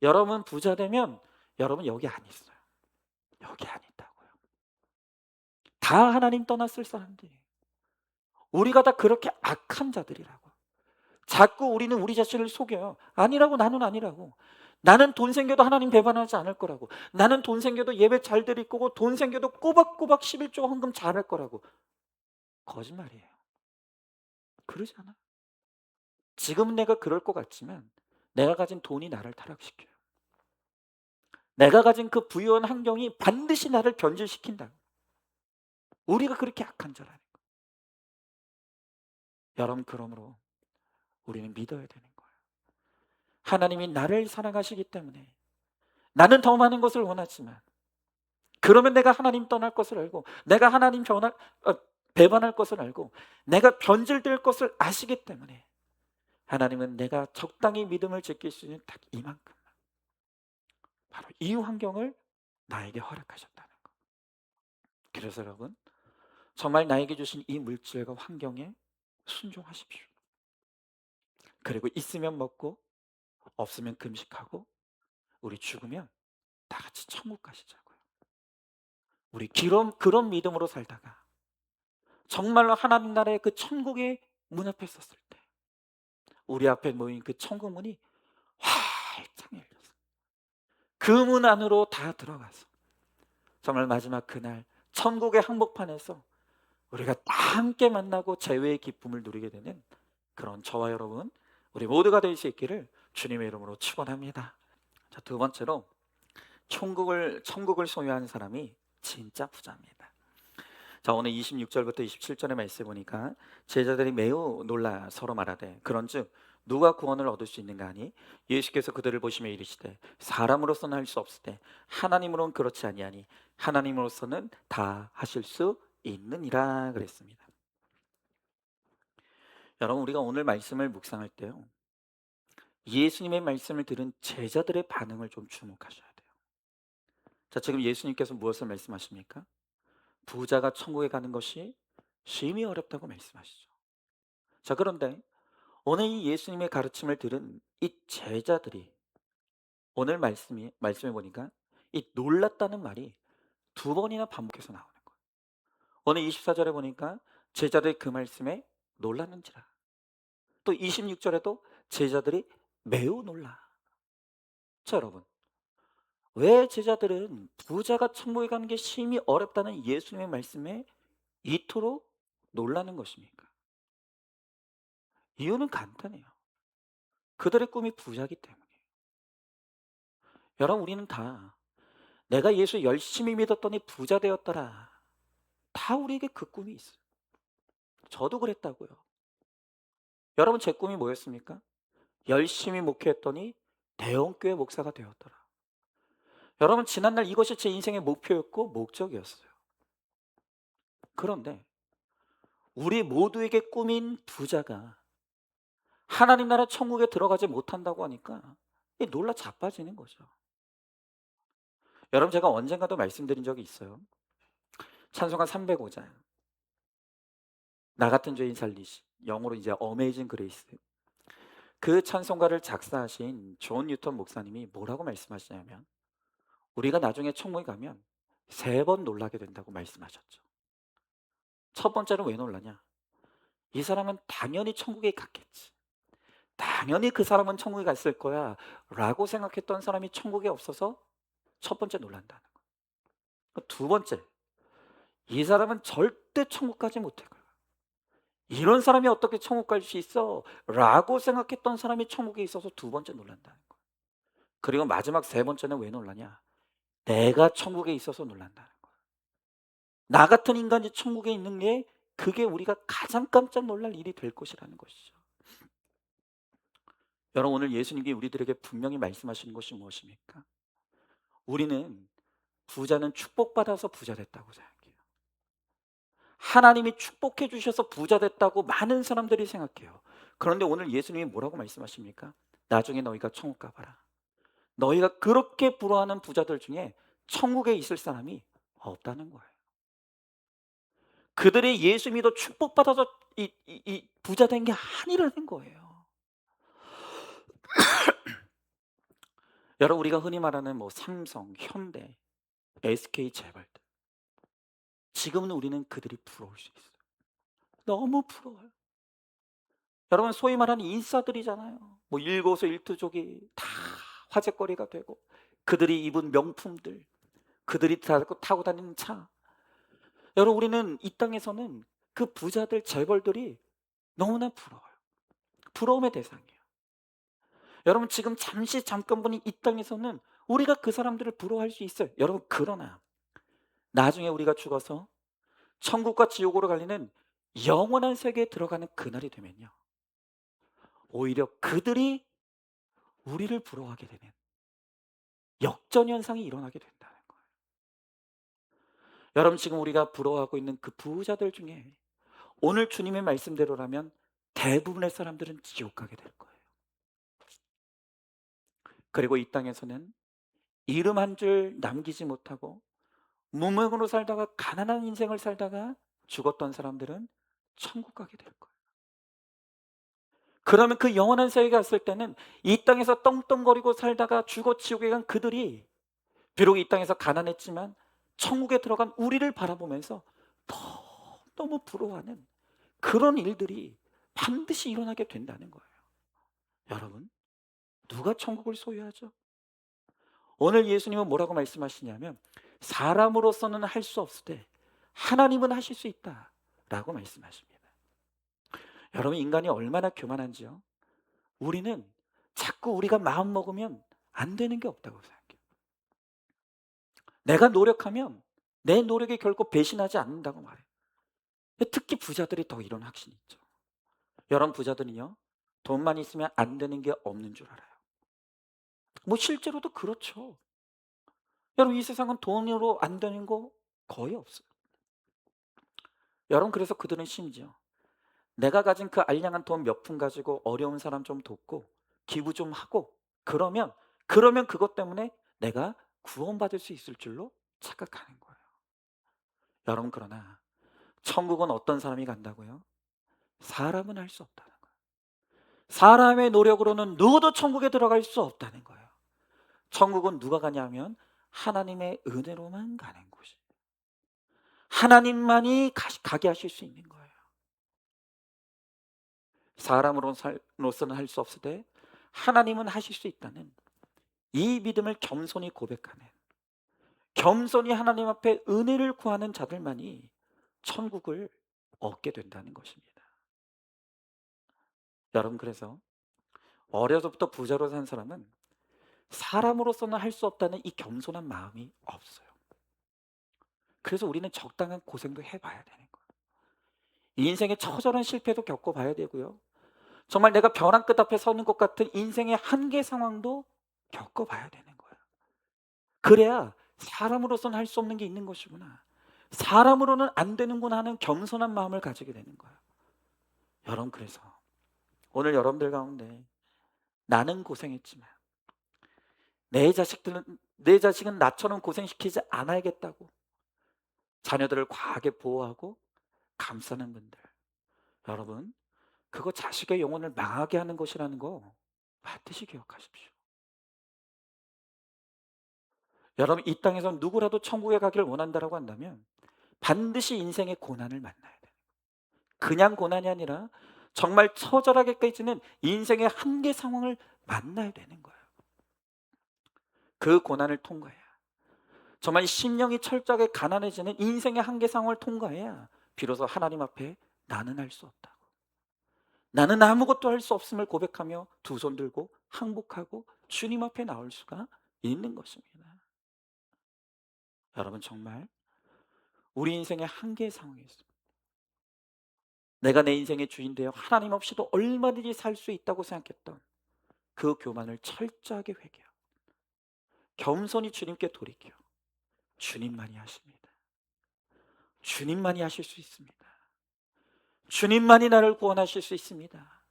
여러분 부자 되면 여러분 여기 안 있어요. 여기 안 있다고요. 다 하나님 떠났을 사람들이에요. 우리가 다 그렇게 악한 자들이라고. 자꾸 우리는 우리 자신을 속여요. 아니라고, 나는 아니라고. 나는 돈 생겨도 하나님 배반하지 않을 거라고. 나는 돈 생겨도 예배 잘 드릴 거고 돈 생겨도 꼬박꼬박 11조 헌금 잘할 거라고. 거짓말이에요. 그러지 않아. 지금은 내가 그럴 것 같지만 내가 가진 돈이 나를 타락시켜요. 내가 가진 그 부유한 환경이 반드시 나를 변질시킨다. 우리가 그렇게 악한 자라는 거예요. 여러분 그러므로 우리는 믿어야 되는 거예요. 하나님이 나를 사랑하시기 때문에 나는 더 많은 것을 원하지만 그러면 내가 하나님 떠날 것을 알고 내가 하나님 배반할 것을 알고 내가 변질될 것을 아시기 때문에 하나님은 내가 적당히 믿음을 지킬 수 있는 딱 이만큼, 바로 이 환경을 나에게 허락하셨다는 것. 그래서 여러분 정말 나에게 주신 이 물질과 환경에 순종하십시오. 그리고 있으면 먹고 없으면 금식하고 우리 죽으면 다 같이 천국 가시자고요. 우리 그런 믿음으로 살다가 정말로 하나님 나라의 그 천국의 문 앞에 섰을 때 우리 앞에 모인 그 천국 문이 활짝 열렸어요. 그 문 안으로 다 들어가서 정말 마지막 그날 천국의 한복판에서 우리가 다 함께 만나고 재회의 기쁨을 누리게 되는 그런 저와 여러분, 우리 모두가 될 수 있기를 주님의 이름으로 축원합니다. 자, 두 번째로 천국을 소유한 사람이 진짜 부자입니다. 자, 오늘 26절부터 27절의 말씀 보니까 제자들이 매우 놀라 서로 말하되 그런즉 누가 구원을 얻을 수 있는가 하니 예수께서 그들을 보시며 이르시되 사람으로서는 할 수 없으되 하나님으로는 그렇지 아니하니 하나님으로서는 다 하실 수 있느니라 그랬습니다. 여러분, 우리가 오늘 말씀을 묵상할 때요, 예수님의 말씀을 들은 제자들의 반응을 좀 주목하셔야 돼요. 자, 지금 예수님께서 무엇을 말씀하십니까? 부자가 천국에 가는 것이 심히 어렵다고 말씀하시죠. 자, 그런데 오늘 이 예수님의 가르침을 들은 이 제자들이 오늘 말씀해 보니까 이 놀랐다는 말이 두 번이나 반복해서 나오는 거예요. 오늘 24절에 보니까 제자들이 그 말씀에 놀랐는지라. 또 26절에도 제자들이 매우 놀라. 자, 여러분, 왜 제자들은 부자가 천국에 가는 게 심히 어렵다는 예수님의 말씀에 이토록 놀라는 것입니까? 이유는 간단해요. 그들의 꿈이 부자기 때문이에요. 여러분, 우리는 다 내가 예수 열심히 믿었더니 부자 되었더라. 다 우리에게 그 꿈이 있어요. 저도 그랬다고요. 여러분, 제 꿈이 뭐였습니까? 열심히 목회했더니 대형교회 목사가 되었더라. 여러분, 지난날 이것이 제 인생의 목표였고 목적이었어요. 그런데 우리 모두에게 꿈인 부자가 하나님 나라 천국에 들어가지 못한다고 하니까 놀라 자빠지는 거죠. 여러분, 제가 언젠가도 말씀드린 적이 있어요. 찬송가 305장 나 같은 죄인 살리시, 영어로 이제 어메이징 그레이스. 그 찬송가를 작사하신 존 뉴턴 목사님이 뭐라고 말씀하시냐면 우리가 나중에 천국에 가면 세 번 놀라게 된다고 말씀하셨죠. 첫 번째는 왜 놀라냐? 이 사람은 당연히 천국에 갔겠지. 당연히 그 사람은 천국에 갔을 거야 라고 생각했던 사람이 천국에 없어서 첫 번째 놀란다는 거예요. 두 번째, 이 사람은 절대 천국 가지 못할 거야. 이런 사람이 어떻게 천국 갈 수 있어? 라고 생각했던 사람이 천국에 있어서 두 번째 놀란다는 거예요. 그리고 마지막 세 번째는 왜 놀라냐? 내가 천국에 있어서 놀란다는 거예요. 나 같은 인간이 천국에 있는 게 그게 우리가 가장 깜짝 놀랄 일이 될 것이라는 것이죠. 여러분, 오늘 예수님이 우리들에게 분명히 말씀하시는 것이 무엇입니까? 우리는 부자는 축복받아서 부자 됐다고 생각해요. 하나님이 축복해 주셔서 부자 됐다고 많은 사람들이 생각해요. 그런데 오늘 예수님이 뭐라고 말씀하십니까? 나중에 너희가 천국 가봐라. 너희가 그렇게 부러워하는 부자들 중에 천국에 있을 사람이 없다는 거예요. 그들이 예수 믿어 축복받아서 이 부자 된 게 아니라는 거예요. 여러분, 우리가 흔히 말하는 뭐 삼성, 현대, SK 재벌들, 지금은 우리는 그들이 부러울 수 있어요. 너무 부러워요. 여러분, 소위 말하는 인싸들이잖아요. 뭐 일거수 일투족이 다 화제거리가 되고 그들이 입은 명품들, 그들이 타고 다니는 차. 여러분, 우리는 이 땅에서는 그 부자들 재벌들이 너무나 부러워요. 부러움의 대상이에요. 여러분, 지금 잠깐 보니 이 땅에서는 우리가 그 사람들을 부러워할 수 있어요. 여러분, 그러나 나중에 우리가 죽어서 천국과 지옥으로 갈리는 영원한 세계에 들어가는 그날이 되면요, 오히려 그들이 우리를 부러워하게 되는 역전현상이 일어나게 된다는 거예요. 여러분, 지금 우리가 부러워하고 있는 그 부자들 중에 오늘 주님의 말씀대로라면 대부분의 사람들은 지옥 가게 될 거예요. 그리고 이 땅에서는 이름 한 줄 남기지 못하고 무명으로 살다가 가난한 인생을 살다가 죽었던 사람들은 천국 가게 될 거예요. 그러면 그 영원한 세계에 갔을 때는 이 땅에서 떵떵거리고 살다가 죽어 지옥에 간 그들이 비록 이 땅에서 가난했지만 천국에 들어간 우리를 바라보면서 너무 부러워하는 그런 일들이 반드시 일어나게 된다는 거예요. 여러분, 누가 천국을 소유하죠? 오늘 예수님은 뭐라고 말씀하시냐면 사람으로서는 할 수 없으되 하나님은 하실 수 있다 라고 말씀하십니다. 여러분, 인간이 얼마나 교만한지요. 우리는 자꾸 우리가 마음 먹으면 안 되는 게 없다고 생각해요. 내가 노력하면 내 노력이 결코 배신하지 않는다고 말해요. 특히 부자들이 더 이런 확신이 있죠. 여러분, 부자들은요, 돈만 있으면 안 되는 게 없는 줄 알아요. 뭐 실제로도 그렇죠. 여러분, 이 세상은 돈으로 안 되는 거 거의 없어요. 여러분, 그래서 그들은 심지어 내가 가진 그 알량한 돈 몇 푼 가지고 어려운 사람 좀 돕고 기부 좀 하고 그러면 그것 때문에 내가 구원받을 수 있을 줄로 착각하는 거예요. 여러분, 그러나 천국은 어떤 사람이 간다고요? 사람은 할 수 없다는 거예요. 사람의 노력으로는 누구도 천국에 들어갈 수 없다는 거예요. 천국은 누가 가냐면 하나님의 은혜로만 가는 곳이에요. 하나님만이 가게 하실 수 있는 거예요. 사람으로서는 할 수 없을 때 하나님은 하실 수 있다는 이 믿음을 겸손히 고백하는, 겸손히 하나님 앞에 은혜를 구하는 자들만이 천국을 얻게 된다는 것입니다. 여러분, 그래서 어려서부터 부자로 산 사람은 사람으로서는 할 수 없다는 이 겸손한 마음이 없어요. 그래서 우리는 적당한 고생도 해봐야 되는 거예요. 인생의 처절한 실패도 겪어봐야 되고요. 정말 내가 벼랑 끝 앞에 서는 것 같은 인생의 한계 상황도 겪어봐야 되는 거예요. 그래야 사람으로서는 할 수 없는 게 있는 것이구나, 사람으로는 안 되는구나 하는 겸손한 마음을 가지게 되는 거예요. 여러분, 그래서 오늘 여러분들 가운데 나는 고생했지만 내 자식은 나처럼 고생시키지 않아야겠다고 자녀들을 과하게 보호하고 감싸는 분들, 여러분, 그거 자식의 영혼을 망하게 하는 것이라는 거 반드시 기억하십시오. 여러분, 이 땅에서 누구라도 천국에 가기를 원한다라고 한다면 반드시 인생의 고난을 만나야 돼요. 그냥 고난이 아니라 정말 처절하게 깨지는 인생의 한계 상황을 만나야 되는 거예요. 그 고난을 통과해야, 정말 심령이 철저하게 가난해지는 인생의 한계 상황을 통과해야 비로소 하나님 앞에 나는 할 수 없다고, 나는 아무것도 할 수 없음을 고백하며 두 손 들고 항복하고 주님 앞에 나올 수가 있는 것입니다. 여러분, 정말 우리 인생의 한계 상황에 있습니다. 내가 내 인생의 주인 되어 하나님 없이도 얼마든지 살 수 있다고 생각했던 그 교만을 철저하게 회개하고 겸손히 주님께 돌이켜 주님만이 하십니다. 주님만이 하실 수 있습니다. 주님만이 나를 구원하실 수 있습니다.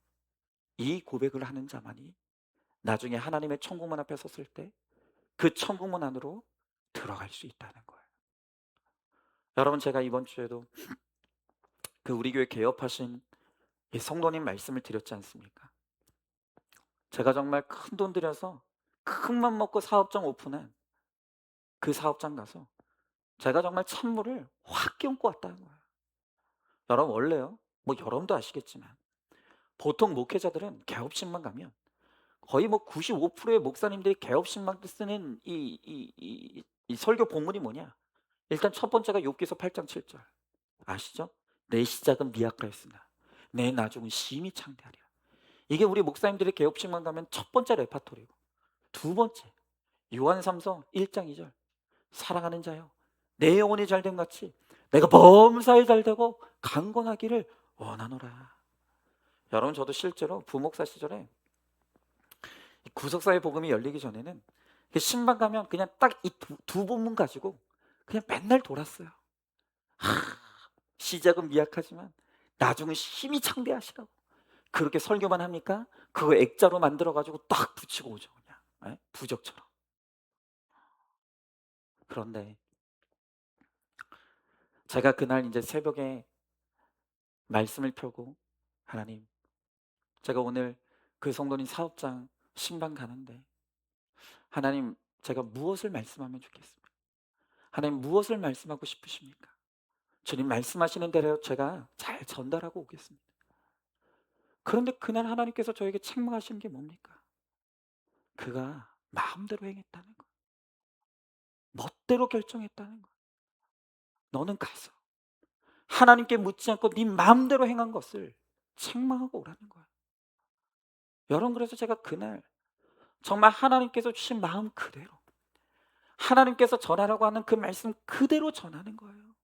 이 고백을 하는 자만이 나중에 하나님의 천국문 앞에 섰을 때 그 천국문 안으로 들어갈 수 있다는 거예요. 여러분, 제가 이번 주에도 그 우리 교회 개업하신 이 성도님 말씀을 드렸지 않습니까? 제가 정말 큰 돈 들여서 큰 맘 먹고 사업장 오픈한 그 사업장 가서 제가 정말 찬물을 확 끼얹고 왔다는 거예요. 여러분, 원래요, 뭐 여러분도 아시겠지만 보통 목회자들은 개업식만 가면 거의 뭐 95%의 목사님들이 개업식만 쓰는 이 설교 본문이 뭐냐? 일단 첫 번째가 욥기서 8장 7절 아시죠? 내 시작은 미약하였으나 내 나중은 심히 창대하리라. 이게 우리 목사님들이 개업식만 가면 첫 번째 레파토리고, 두 번째 요한삼서 1장 2절 사랑하는 자여, 내 영혼이 잘된 같이 내가 범사에 잘되고 강건하기를 원하노라. 여러분, 저도 실제로 부목사 시절에 구속사의 복음이 열리기 전에는 신방 가면 그냥 딱 이 두 본문 가지고 그냥 맨날 돌았어요. 하, 시작은 미약하지만 나중은 힘이 창대하시라고. 그렇게 설교만 합니까? 그거 액자로 만들어 가지고 딱 붙이고 오죠, 그냥. 예? 부적처럼. 그런데 제가 그날 이제 새벽에 말씀을 펴고, 하나님, 제가 오늘 그 성도님 사업장 신방 가는데 하나님, 제가 무엇을 말씀하면 좋겠습니까? 하나님, 무엇을 말씀하고 싶으십니까? 주님 말씀하시는 대로 제가 잘 전달하고 오겠습니다. 그런데 그날 하나님께서 저에게 책망하시는 게 뭡니까? 그가 마음대로 행했다는 거, 멋대로 결정했다는 거. 너는 가서 하나님께 묻지 않고 네 마음대로 행한 것을 책망하고 오라는 거예요. 여러분, 그래서 제가 그날 정말 하나님께서 주신 마음 그대로, 하나님께서 전하라고 하는 그 말씀 그대로 전하는 거예요.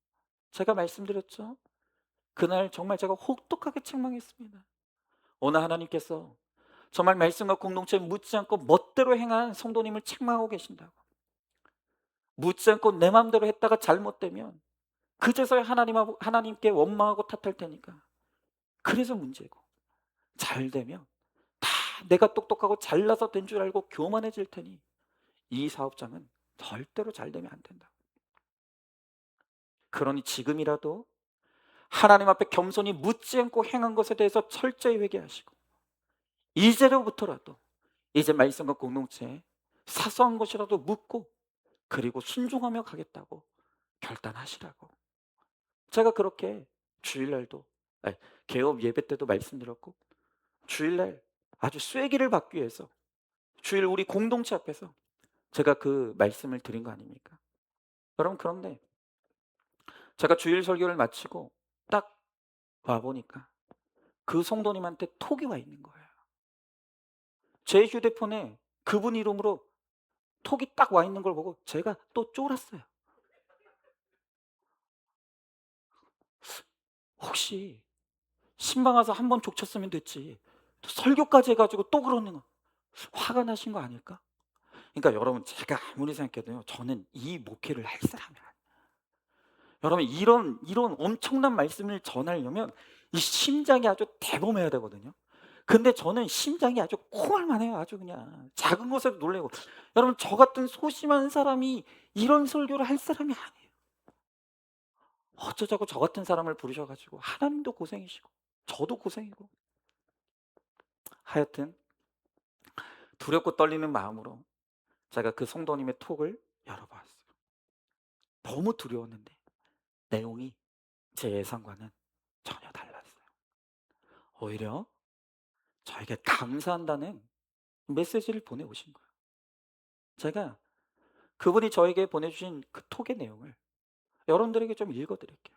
제가 말씀드렸죠. 그날 정말 제가 혹독하게 책망했습니다. 오늘 하나님께서 정말 말씀과 공동체에 묻지 않고 멋대로 행한 성도님을 책망하고 계신다고. 묻지 않고 내 마음대로 했다가 잘못되면 그제서야 하나님께 원망하고 탓할 테니까. 그래서 문제고, 잘 되면 다 내가 똑똑하고 잘나서 된 줄 알고 교만해질 테니 이 사업장은 절대로 잘 되면 안 된다. 그러니 지금이라도 하나님 앞에 겸손히 묻지 않고 행한 것에 대해서 철저히 회개하시고, 이제로부터라도 이제 말씀과 공동체에 사소한 것이라도 묻고 그리고 순종하며 가겠다고 결단하시라고. 제가 그렇게 주일날도, 아니, 개업 예배 때도 말씀드렸고, 주일날 아주 쐐기를 받기 위해서 주일 우리 공동체 앞에서 제가 그 말씀을 드린 거 아닙니까? 여러분, 그런데 제가 주일 설교를 마치고 딱 와 보니까 그 성도님한테 톡이 와 있는 거예요. 제 휴대폰에 그분 이름으로 톡이 딱 와 있는 걸 보고 제가 또 쫄았어요. 혹시 신방 와서 한 번 족쳤으면 됐지, 또 설교까지 해 가지고 또 그러는 거, 화가 나신 거 아닐까? 그러니까 여러분, 제가 아무리 생각해도요, 저는 이 목회를 할 사람이 아니에요. 여러분, 이런 엄청난 말씀을 전하려면 이 심장이 아주 대범해야 되거든요. 근데 저는 심장이 아주 콩알만해요. 아주 그냥 작은 것에도 놀래고. 여러분, 저 같은 소심한 사람이 이런 설교를 할 사람이 아니에요. 어쩌자고 저 같은 사람을 부르셔 가지고 하나님도 고생이시고 저도 고생이고. 하여튼 두렵고 떨리는 마음으로 제가 그 성도님의 톡을 열어보았어요. 너무 두려웠는데 내용이 제 예상과는 전혀 달랐어요. 오히려 저에게 감사한다는 메시지를 보내오신 거예요. 제가 그분이 저에게 보내주신 그 톡의 내용을 여러분들에게 좀 읽어드릴게요.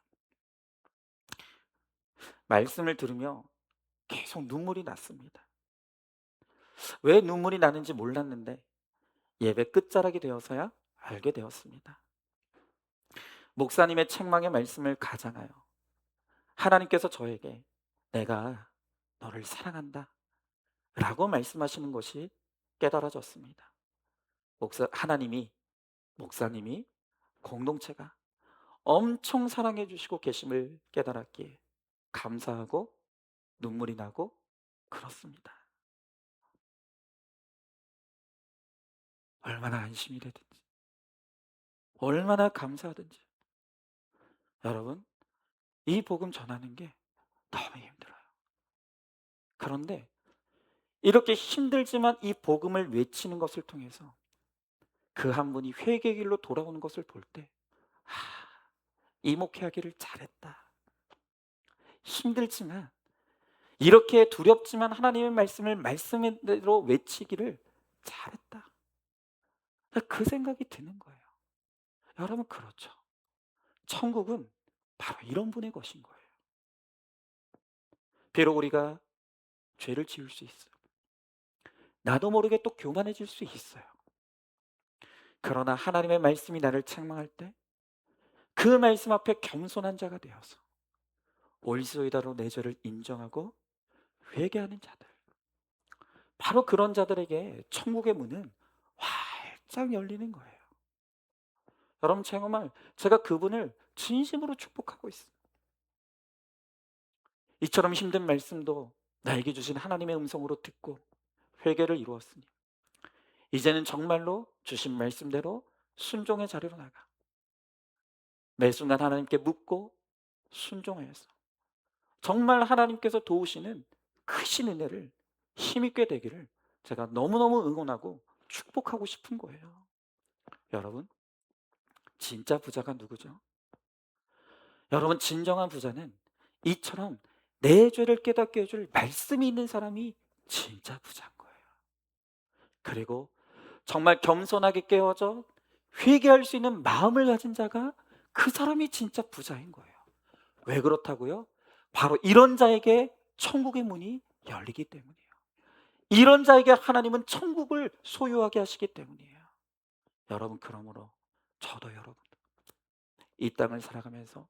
말씀을 들으며 계속 눈물이 났습니다. 왜 눈물이 나는지 몰랐는데 예배 끝자락이 되어서야 알게 되었습니다. 목사님의 책망의 말씀을 가장하여 하나님께서 저에게 내가 너를 사랑한다 라고 말씀하시는 것이 깨달아졌습니다. 하나님이, 목사님이, 공동체가 엄청 사랑해 주시고 계심을 깨달았기에 감사하고 눈물이 나고 그렇습니다. 얼마나 안심이 되든지, 얼마나 감사하든지. 여러분, 이 복음 전하는 게 너무 힘들어요. 그런데 이렇게 힘들지만 이 복음을 외치는 것을 통해서 그 한 분이 회개의 길로 돌아오는 것을 볼 때, 아, 이목회하기를 잘했다. 힘들지만, 이렇게 두렵지만 하나님의 말씀을 말씀대로 외치기를 잘했다. 그 생각이 드는 거예요. 여러분, 그렇죠. 천국은 바로 이런 분의 것인 거예요. 비록 우리가 죄를 지을 수 있어요. 나도 모르게 또 교만해질 수 있어요. 그러나 하나님의 말씀이 나를 책망할 때 그 말씀 앞에 겸손한 자가 되어서 올소이다로 내 죄를 인정하고 회개하는 자들, 바로 그런 자들에게 천국의 문은 활짝 열리는 거예요. 여러분, 정말 제가 그분을 진심으로 축복하고 있어요. 이처럼 힘든 말씀도 나에게 주신 하나님의 음성으로 듣고 회개를 이루었으니 이제는 정말로 주신 말씀대로 순종의 자리로 나가 매 순간 하나님께 묻고 순종하여서 정말 하나님께서 도우시는 크신 은혜를 힘있게 되기를 제가 너무너무 응원하고 축복하고 싶은 거예요. 여러분, 진짜 부자가 누구죠? 여러분, 진정한 부자는 이처럼 내 죄를 깨닫게 해줄 말씀이 있는 사람이 진짜 부자인 거예요. 그리고 정말 겸손하게 깨어져 회개할 수 있는 마음을 가진 자가 그 사람이 진짜 부자인 거예요. 왜 그렇다고요? 바로 이런 자에게 천국의 문이 열리기 때문이에요. 이런 자에게 하나님은 천국을 소유하게 하시기 때문이에요. 여러분, 그러므로 저도 여러분 이 땅을 살아가면서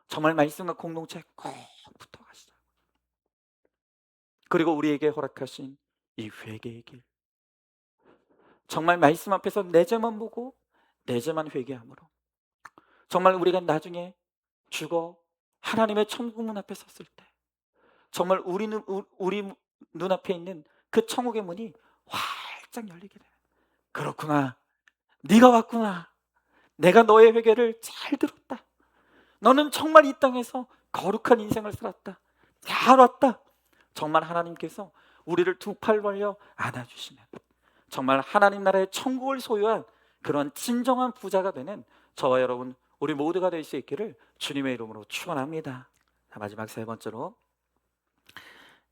정말 말씀과 공동체에 꼭 붙어 가시자. 그리고 우리에게 허락하신 이 회개의 길, 정말 말씀 앞에서 내 죄만 보고 내 죄만 회개함으로 정말 우리가 나중에 죽어 하나님의 천국 문 앞에 섰을 때 정말 우리 눈앞에 있는 그 천국의 문이 활짝 열리게 돼요. 그렇구나. 네가 왔구나. 내가 너의 회개를 잘 들었다. 너는 정말 이 땅에서 거룩한 인생을 살았다. 잘 왔다. 정말 하나님께서 우리를 두 팔 벌려 안아주시는, 정말 하나님 나라의 천국을 소유한 그런 진정한 부자가 되는 저와 여러분 우리 모두가 될 수 있기를 주님의 이름으로 축원합니다. 자, 마지막 세 번째로,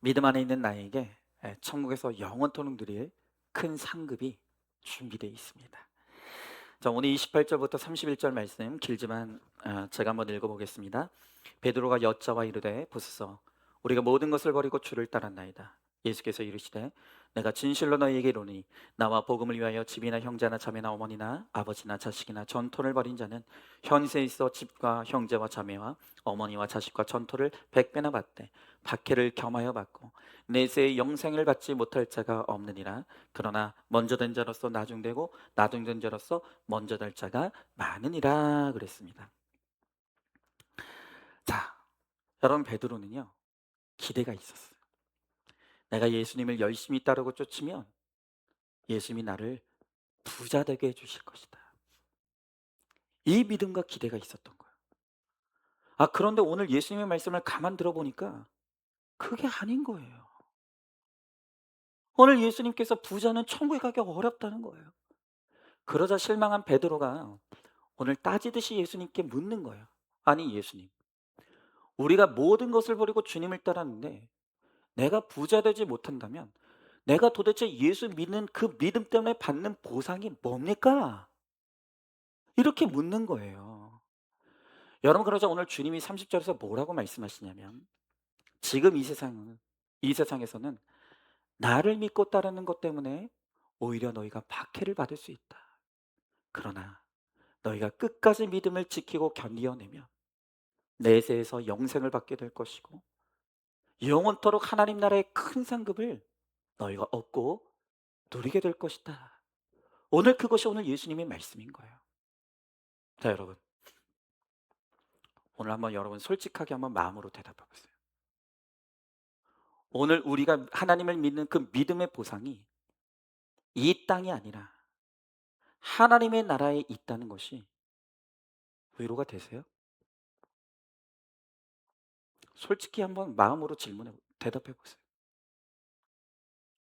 믿음 안에 있는 나에게 천국에서 영원토록 누릴 큰 상급이 준비되어 있습니다. 자, 오늘 28절부터 31절 말씀 길지만 제가 한번 읽어보겠습니다. 베드로가 여짜와 이르되 보소서, 우리가 모든 것을 버리고 주를 따랐나이다. 예수께서 이르시되 내가 진실로 너희에게 이르노니 나와 복음을 위하여 집이나 형제나 자매나 어머니나 아버지나 자식이나 전토를 벌인 자는 현세에 있어 집과 형제와 자매와 어머니와 자식과 전토를 100배나 받되 박해를 겸하여 받고 내세의 영생을 받지 못할 자가 없느니라. 그러나 먼저 된 자로서 나중되고 나중된 자로서 먼저 될 자가 많으니라 그랬습니다. 자, 여러분, 베드로는요 기대가 있었어요. 내가 예수님을 열심히 따르고 쫓으면 예수님이 나를 부자 되게 해주실 것이다. 이 믿음과 기대가 있었던 거예요. 그런데 오늘 예수님의 말씀을 가만 들어보니까 그게 아닌 거예요. 오늘 예수님께서 부자는 천국에 가기 어렵다는 거예요. 그러자 실망한 베드로가 오늘 따지듯이 예수님께 묻는 거예요. 아니 예수님, 우리가 모든 것을 버리고 주님을 따랐는데 내가 부자 되지 못한다면 내가 도대체 예수 믿는 그 믿음 때문에 받는 보상이 뭡니까? 이렇게 묻는 거예요. 여러분, 그러자 오늘 주님이 30절에서 뭐라고 말씀하시냐면, 지금 이 세상에서는 나를 믿고 따르는 것 때문에 오히려 너희가 박해를 받을 수 있다. 그러나 너희가 끝까지 믿음을 지키고 견디어내면 내세에서 영생을 받게 될 것이고 영원토록 하나님 나라의 큰 상급을 너희가 얻고 누리게 될 것이다. 오늘 그것이 오늘 예수님의 말씀인 거예요. 자, 여러분, 오늘 한번 여러분 솔직하게 한번 마음으로 대답해 보세요. 오늘 우리가 하나님을 믿는 그 믿음의 보상이 이 땅이 아니라 하나님의 나라에 있다는 것이 위로가 되세요? 솔직히 한번 마음으로 대답해 보세요.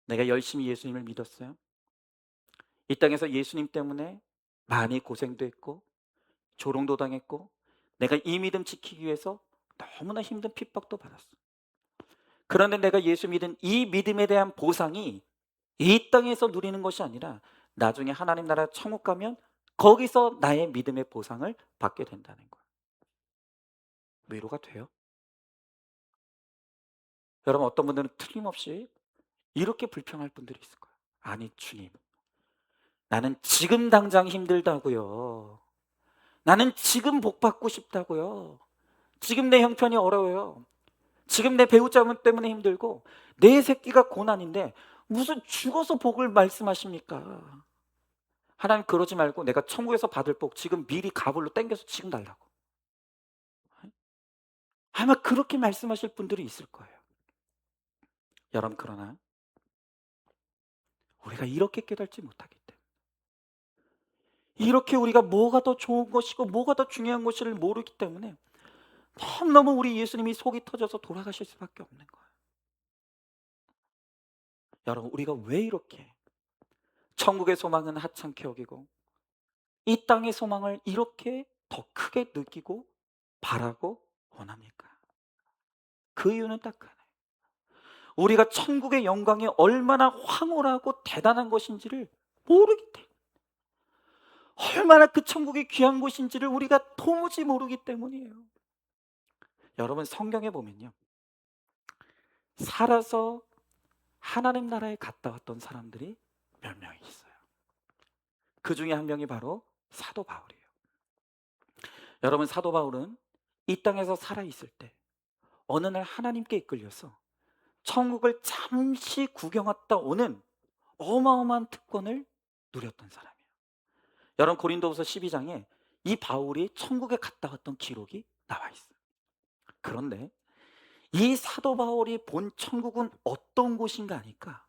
내가 열심히 예수님을 믿었어요. 이 땅에서 예수님 때문에 많이 고생도 했고 조롱도 당했고 내가 이 믿음 지키기 위해서 너무나 힘든 핍박도 받았어. 그런데 내가 예수 믿은 이 믿음에 대한 보상이 이 땅에서 누리는 것이 아니라 나중에 하나님 나라 천국 가면 거기서 나의 믿음의 보상을 받게 된다는 거예요. 위로가 돼요? 여러분, 어떤 분들은 틀림없이 이렇게 불평할 분들이 있을 거예요. 아니 주님, 나는 지금 당장 힘들다고요. 나는 지금 복 받고 싶다고요. 지금 내 형편이 어려워요. 지금 내 배우자 때문에 힘들고 내 새끼가 고난인데 무슨 죽어서 복을 말씀하십니까? 하나님, 그러지 말고 내가 천국에서 받을 복 지금 미리 가불로 땡겨서 지금 달라고. 아마 그렇게 말씀하실 분들이 있을 거예요. 여러분, 그러나 우리가 이렇게 깨닫지 못하기 때문에, 이렇게 우리가 뭐가 더 좋은 것이고 뭐가 더 중요한 것을 모르기 때문에 너무너무 우리 예수님이 속이 터져서 돌아가실 수밖에 없는 거예요. 여러분, 우리가 왜 이렇게 천국의 소망은 하찮게 여기고 이 땅의 소망을 이렇게 더 크게 느끼고 바라고 원합니까? 그 이유는 딱 하나예요. 우리가 천국의 영광이 얼마나 황홀하고 대단한 것인지를 모르기 때문에, 얼마나 그 천국이 귀한 곳인지를 우리가 도무지 모르기 때문이에요. 여러분 성경에 보면요. 살아서 하나님 나라에 갔다 왔던 사람들이 몇 명이 있어요. 그 중에 한 명이 바로 사도 바울이에요. 여러분 사도 바울은 이 땅에서 살아 있을 때 어느 날 하나님께 이끌려서 천국을 잠시 구경 왔다 오는 어마어마한 특권을 누렸던 사람이에요. 여러분 고린도후서 12장에 이 바울이 천국에 갔다 왔던 기록이 나와 있어요. 그런데 이 사도 바울이 본 천국은 어떤 곳인가 하니까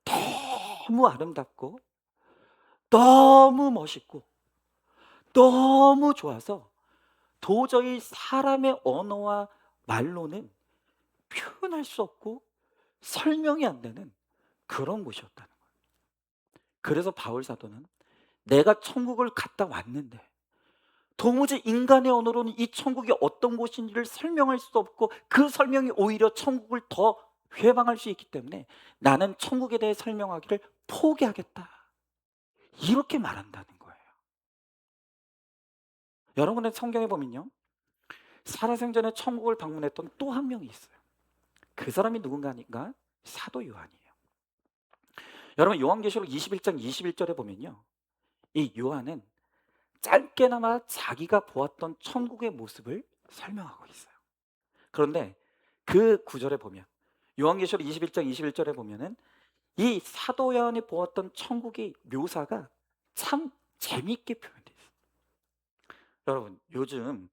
너무 아름답고 너무 멋있고 너무 좋아서 도저히 사람의 언어와 말로는 표현할 수 없고 설명이 안 되는 그런 곳이었다는 거예요. 그래서 바울 사도는 내가 천국을 갔다 왔는데 도무지 인간의 언어로는 이 천국이 어떤 곳인지를 설명할 수 없고 그 설명이 오히려 천국을 더 회방할 수 있기 때문에 나는 천국에 대해 설명하기를 포기하겠다. 이렇게 말한다는 거예요. 여러분의 성경에 보면요. 살아생전에 천국을 방문했던 또 한 명이 있어요. 그 사람이 누군가 하니까 사도 요한이에요. 여러분 요한계시록 21장 21절에 보면요. 이 요한은 짧게나마 자기가 보았던 천국의 모습을 설명하고 있어요. 그런데 그 구절에 보면 요한계시록 21장 21절에 보면은 이 사도 요한이 보았던 천국의 묘사가 참 재미있게 표현되어 있어요. 여러분 요즘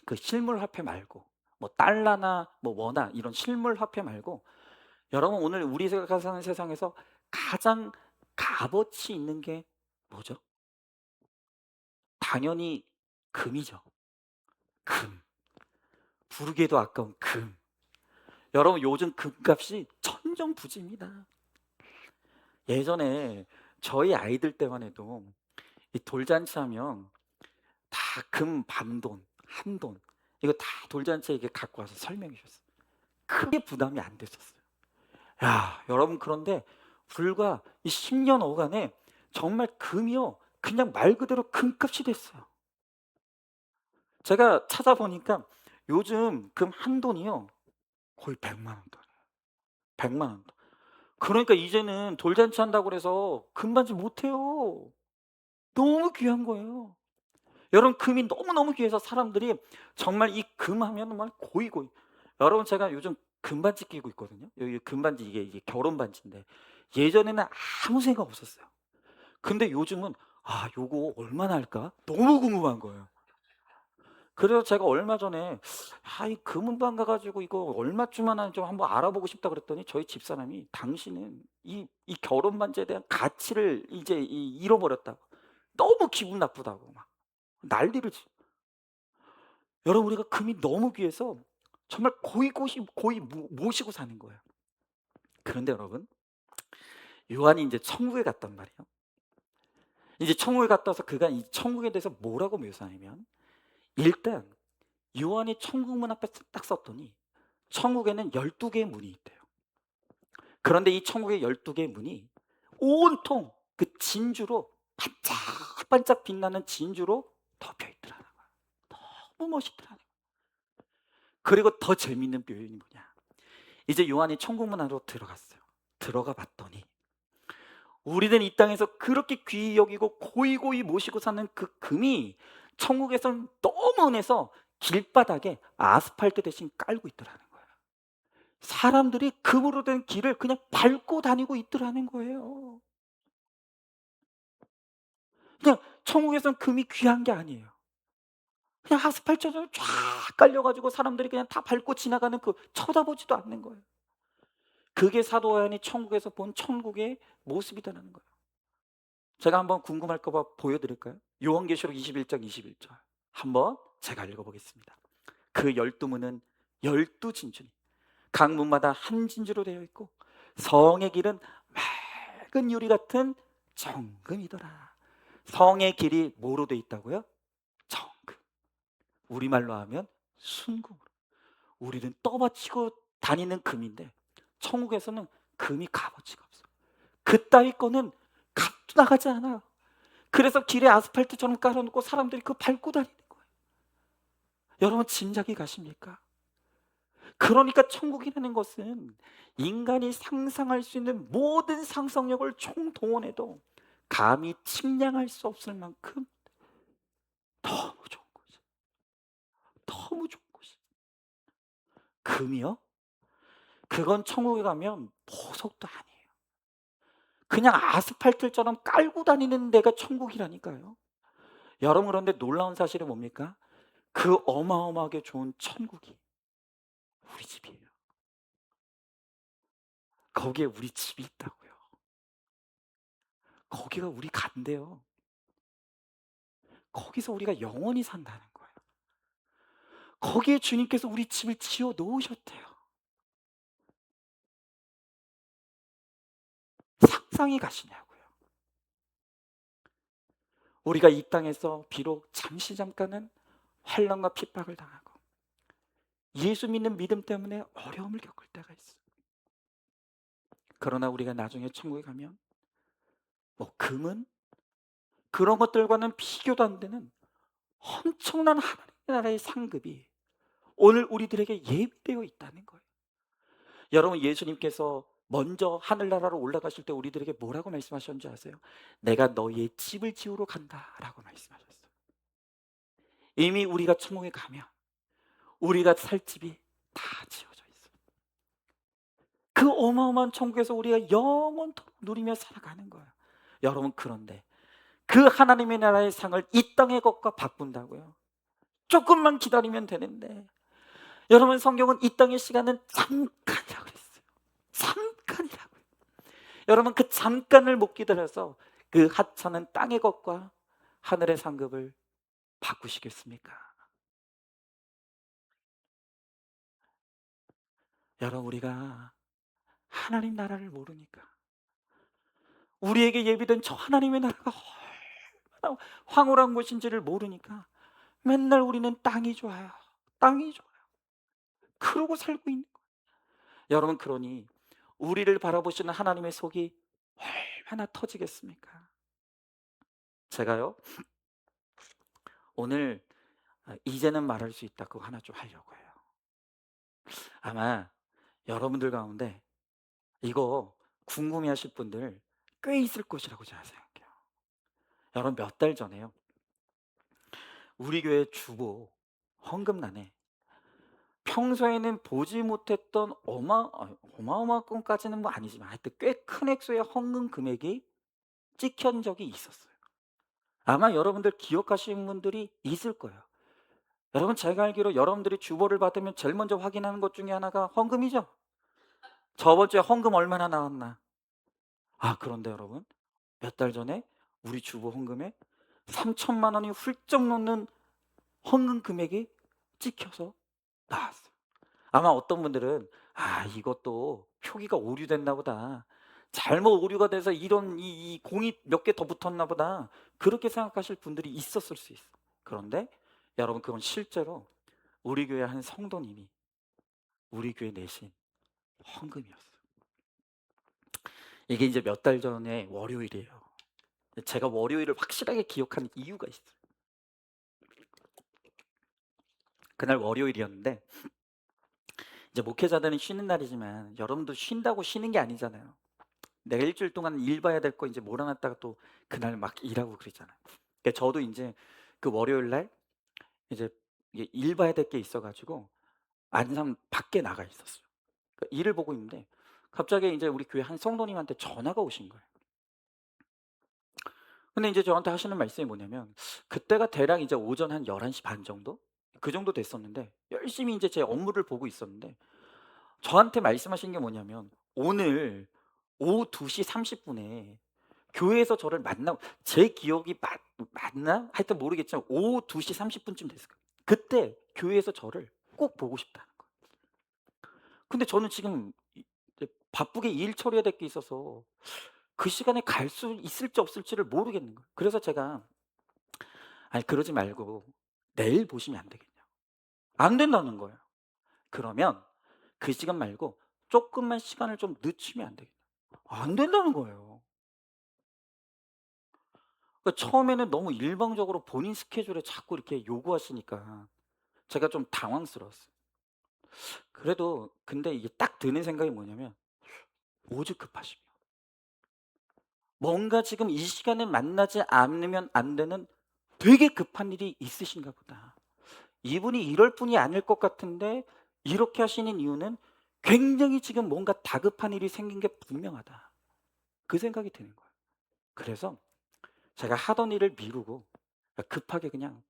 그 실물 화폐 말고 뭐 달러나 뭐 원화 이런 실물 화폐 말고 여러분 오늘 우리가 사는 세상에서 가장 값어치 있는 게 뭐죠? 당연히 금이죠. 금. 부르기에도 아까운 금. 여러분 요즘 금값이 천정부지입니다. 예전에 저희 아이들 때만 해도 이 돌잔치하면 다 금 반돈, 한돈 이거 다 돌잔치에 이게 갖고 와서 설명해 줬어요. 크게 부담이 안 됐었어요. 야, 여러분 그런데 불과 이 10년 어간에 정말 금이요. 그냥 말 그대로 금값이 됐어요. 제가 찾아보니까 요즘 금 한 돈이요. 거의 100만 원 돈이에요. 100만 원 돈. 그러니까 이제는 돌잔치 한다고 그래서 금반지 못 해요. 너무 귀한 거예요. 여러분 금이 너무너무 귀해서 사람들이 정말 이 금 하면은 막 고이고이. 여러분 제가 요즘 금반지 끼고 있거든요. 여기 금반지 이게 결혼 반지인데 예전에는 아무 생각 없었어요. 근데 요즘은 '아 요거 얼마나 할까?' 너무 궁금한 거예요. 그래서 제가 얼마 전에 '아 이 금은방 가 가지고 이거 얼마쯤 하나 좀 한번 알아보고 싶다.' 그랬더니 저희 집사람이 "당신은 이 결혼 반지에 대한 가치를 이제 잃어버렸다."고. 너무 기분 나쁘다고 막 난리를 치 여러분 우리가 금이 너무 귀해서 정말 고이 모시고 사는 거예요. 그런데 여러분 요한이 인제 천국에 갔단 말이에요. 이제 천국에 갔다 와서 그가 이 천국에 대해서 뭐라고 묘사하냐면 일단 요한이 천국 문 앞에 딱 섰더니 천국에는 12 개의 문이 있대요. 그런데 이 천국의 12 개의 문이 온통 그 진주로 반짝반짝 빛나는 진주로 덮여 있더라는 거예요. 너무 멋있더라는 거예요. 그리고 더 재미있는 표현이 뭐냐. 이제 요한이 천국 문 안으로 들어갔어요. 들어가 봤더니 우리는 이 땅에서 그렇게 귀히 여기고 고이고이 모시고 사는 그 금이 천국에선 너무 은해서 길바닥에 아스팔트 대신 깔고 있더라는 거예요. 사람들이 금으로 된 길을 그냥 밟고 다니고 있더라는 거예요. 그냥 천국에선 금이 귀한 게 아니에요. 그냥 아스팔트처럼 쫙 깔려 가지고 사람들이 그냥 다 밟고 지나가는 그 쳐다보지도 않는 거예요. 그게 사도 요한이 천국에서 본 천국의 모습이다라는 거예요. 제가 한번 궁금할까 봐 보여 드릴까요? 요한계시록 21장 21절. 한번 제가 읽어 보겠습니다. 그 12 문은 12 진주니 각 문마다 한 진주로 되어 있고 성의 길은 맑은 유리 같은 정금이더라. 성의 길이 뭐로 되어 있다고요? 정금. 우리말로 하면 순금으로. 우리는 떠받치고 다니는 금인데 천국에서는 금이 값어치가 없어요. 그따위 거는 값도 나가지 않아요. 그래서 길에 아스팔트처럼 깔아 놓고 사람들이 그 밟고 다니는 거예요. 여러분 짐작이 가십니까? 그러니까 천국이라는 것은 인간이 상상할 수 있는 모든 상상력을 총동원해도 감히 측량할 수 없을 만큼 너무 좋은 곳이 너무 좋은 곳이 금이요? 그건 천국에 가면 보석도 아니에요. 그냥 아스팔트처럼 깔고 다니는 데가 천국이라니까요. 여러분 그런데 놀라운 사실은 뭡니까? 그 어마어마하게 좋은 천국이 우리 집이에요. 거기에 우리 집이 있다고요. 거기가 우리 간대요. 거기서 우리가 영원히 산다는 거예요. 거기에 주님께서 우리 집을 지어 놓으셨대요. 상상이 가시냐고요. 우리가 이 땅에서 비록 잠깐은 환난과 핍박을 당하고 예수 믿는 믿음 때문에 어려움을 겪을 때가 있어요. 그러나 우리가 나중에 천국에 가면 뭐 금은 그런 것들과는 비교도 안 되는 엄청난 하나님 나라의 상급이 오늘 우리들에게 예비되어 있다는 거예요. 여러분 예수님께서 먼저 하늘나라로 올라가실 때 우리들에게 뭐라고 말씀하셨는지 아세요? "내가 너희의 집을 지으러 간다."라고 말씀하셨어요. 이미 우리가 천국에 가면 우리가 살 집이 다 지어져 있어요. 그 어마어마한 천국에서 우리가 영원토록 누리며 살아가는 거예요. 여러분 그런데 그 하나님의 나라의 상을 이 땅의 것과 바꾼다고요? 조금만 기다리면 되는데 여러분 성경은 이 땅의 시간은 잠깐이라고 그랬어요. 잠깐이라고요. 여러분 그 잠깐을 못 기다려서 그 하찮은 땅의 것과 하늘의 상급을 바꾸시겠습니까? 여러분 우리가 하나님 나라를 모르니까 우리에게 예비된 저 하나님의 나라가 얼마나 황홀한 곳인지를 모르니까 맨날 우리는 땅이 좋아요. 땅이 좋아요. 그러고 살고 있는 거예요. 여러분 그러니 우리를 바라보시는 하나님의 속이 얼마나 터지겠습니까? 제가요 오늘 이제는 말할 수 있다 그거 하나 좀 하려고 해요. 아마 여러분들 가운데 이거 궁금해하실 분들 꽤 있을 것이라고 제가 생각해요. 여러분 몇 달 전에요. 우리 교회 주보 헌금란에 평소에는 보지 못했던 어마어마한 건까지는 뭐 아니지만 하여튼 꽤 큰 액수의 헌금 금액이 찍힌 적이 있었어요. 아마 여러분들 기억하시는 분들이 있을 거예요. 여러분 제가 알기로 여러분들이 주보를 받으면 제일 먼저 확인하는 것 중에 하나가 헌금이죠. 저번 주에 헌금 얼마나 나왔나. 그런데 여러분 몇 달 전에 우리 주보 헌금에 3천만 원이 훌쩍 넘는 헌금 금액이 찍혀서 나왔어요. 아마 어떤 분들은 이것도 표기가 오류됐나 보다. 잘못 오류가 돼서 이런 이 공이 몇 개 더 붙었나 보다." 그렇게 생각하실 분들이 있었을 수 있어요. 그런데 여러분 그건 실제로 우리 교회 한 성도님이 우리 교회 내신 헌금이었어요. 이게 이제 몇 달 전에 월요일이에요. 제가 월요일을 확실하게 기억하는 이유가 있어요. 그날 월요일이었는데 이제 목회자들은 쉬는 날이지만 여러분도 쉰다고 쉬는 게 아니잖아요. 내가 일 주일 동안 일 봐야 될 거 이제 몰아 놨다가 또 그날 막 일하고 그러잖아요. 그러니까 저도 인제 그 월요일 날 이제 이게 일 봐야 될 게 있어 가지고 안산 밖에 나가 있었어요. 그러니까 일을 보고 있는데 갑자기 인제 우리 교회 한 성도님한테 전화가 오신 거예요. 근데 인제 저한테 하시는 말씀이 뭐냐면 그때가 대략 이제 오전 한 11시 반 정도? 그 정도 됐었는데 열심히 인제 제 업무를 보고 있었는데 저한테 말씀하신 게 뭐냐면 오늘 오후 2시 30 분에 교회에서 저를 만나고 제 기억이 맞나? 하여튼 모르겠지만 오후 2시 30 분쯤 됐을 거예요. 그때 교회에서 저를 꼭 보고 싶다는 거예요. 근데 저는 지금 이제 바쁘게 일 처리해야 될 게 있어서 그 시간에 갈 수 있을지 없을지를 모르겠는 거예요. 그래서 제가 "아니 그러지 말고 내일 보시면 안 되겠냐."고. 안 된다는 거예요. 그러면 그 시간 말고 쪼끔만 시간을 좀 늦추면 안 되겠냐. 안 된다는 거예요. 처음에는 너무 일방적으로 본인 스케줄에 자꾸 이렇게 요구하시니까 제가 좀 당황스러웠어요. 그래도 근데 이게 딱 드는 생각이 뭐냐면 '오죽 급하시면. 뭔가 지금 이 시간에 만나지 않으면 안 되는 되게 급한 일이 있으신가 보다. 이분이 이럴 분이 아닐 것 같은데 이렇게 하시는 이유는 굉장히 지금 뭔가 다급한 일이 생긴 게 분명하다.' 그 생각이 드는 거예요. 그래서 제가 하던 일을 미루고 급하게 그냥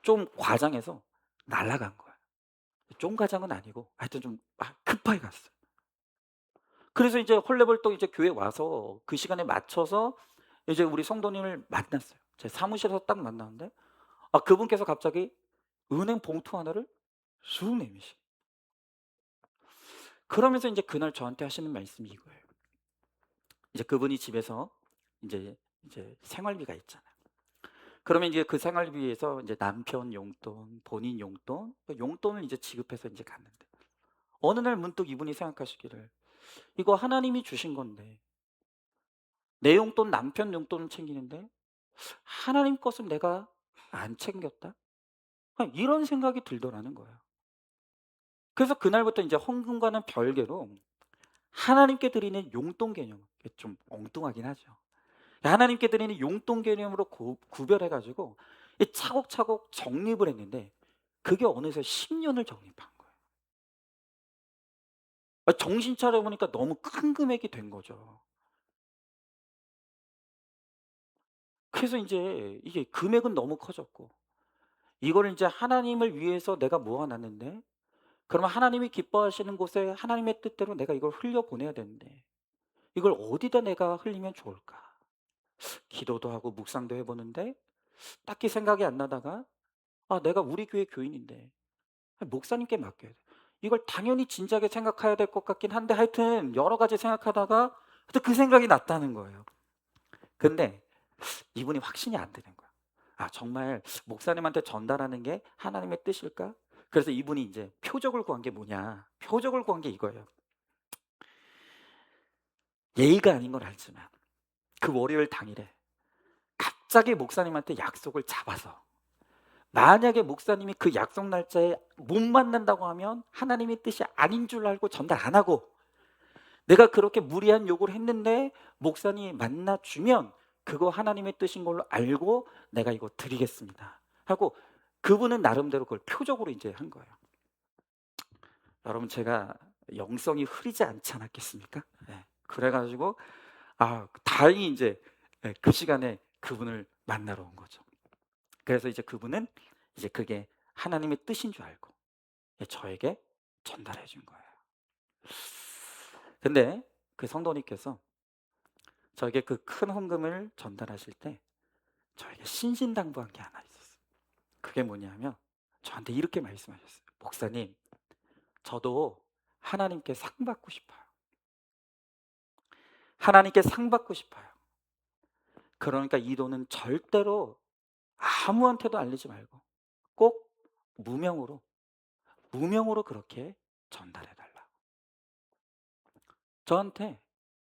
좀 과장해서 날아간 거예요. 좀 과장은 아니고 하여튼 좀 급하게 갔어요. 그래서 이제 헐레벌떡 이제 교회 와서 그 시간에 맞춰서 이제 우리 성도님을 만났어요. 제 사무실에서 딱 만났는데 그분께서 갑자기 은행 봉투 하나를 쑥 내미시 그러면서 인제 그날 저한테 하시는 말씀이 이거예요. 이제 그분이 집에서 인제 생활비가 있잖아요. 그러면 이제 그 생활비에서 인제 남편 용돈, 본인 용돈, 용돈을 이제 지급해서 인제 갔는데 어느 날 문득 이분이 생각하시기를 '이거 하나님이 주신 건데 내 용돈 남편 용돈을 챙기는데 하나님 것은 내가 안 챙겼다?' 이런 생각이 들더라는 거예요. 그래서 그날부터 인제 헌금과는 별개로 하나님께 드리는 용돈 개념, 이게 좀 엉뚱하긴 하죠. 하나님께 드리는 용돈 개념으로 구별해 가지고 이 차곡차곡 정립을 했는데 그게 어느새 10 년을 정립한 거예요. 정신 차려 보니까 너무 큰 금액이 된 거죠. 그래서 인제 이게 금액은 너무 커졌고 이거를 인제 하나님을 위해서 내가 모아 놨는데 그러면 하나님이 기뻐하시는 곳에 하나님의 뜻대로 내가 이걸 흘려 보내야 되는데 이걸 어디다 내가 흘리면 좋을까? 기도도 하고 묵상도 해 보는데 딱히 생각이 안 나다가 내가 우리 교회 교인인데 목사님께 맡겨야 돼. 이걸 당연히 진작에 생각해야 될 것 같긴 한데 하여튼 여러 가지 생각하다가 또 그 생각이 났다는 거예요. 근데 이분이 확신이 안 되는 거야. 정말 목사님한테 전달하는 게 하나님의 뜻일까? 그래서 이분이 인제 표적을 구한 게 뭐냐. 표적을 구한 게 이거예요. 예의가 아닌 건 알지만 그 월요일 당일에 갑자기 목사님한테 약속을 잡아서 만약에 목사님이 그 약속 날짜에 못 만난다고 하면 하나님의 뜻이 아닌 줄 알고 전달 안 하고 내가 그렇게 무리한 요구를 했는데 목사님이 만나 주면 그거 하나님의 뜻인 걸로 알고 내가 이거 드리겠습니다 하고 그분은 나름대로 그걸 표적으로 인제 한 거예요. 여러분 제가 영성이 흐리지 않지 않았겠습니까? 예. 그래 가지고 다행히 인제 그 시간에 그분을 만나러 온 거죠. 그래서 이제 그분은 이제 그게 하나님의 뜻인 줄 알고 저에게 전달해 준 거예요. 근데 그 성도님께서 저에게 그 큰 헌금을 전달하실 때 저에게 신신당부한 게 하나 있었어요. 그게 뭐냐면 저한테 이렇게 말씀하셨어요. "목사님, 저도 하나님께 상 받고 싶어요. 하나님께 상 받고 싶어요. 그러니까 이 돈은 절대로 아무한테도 알리지 말고 꼭 무명으로, 무명으로 그렇게 전달해 달라." 저한테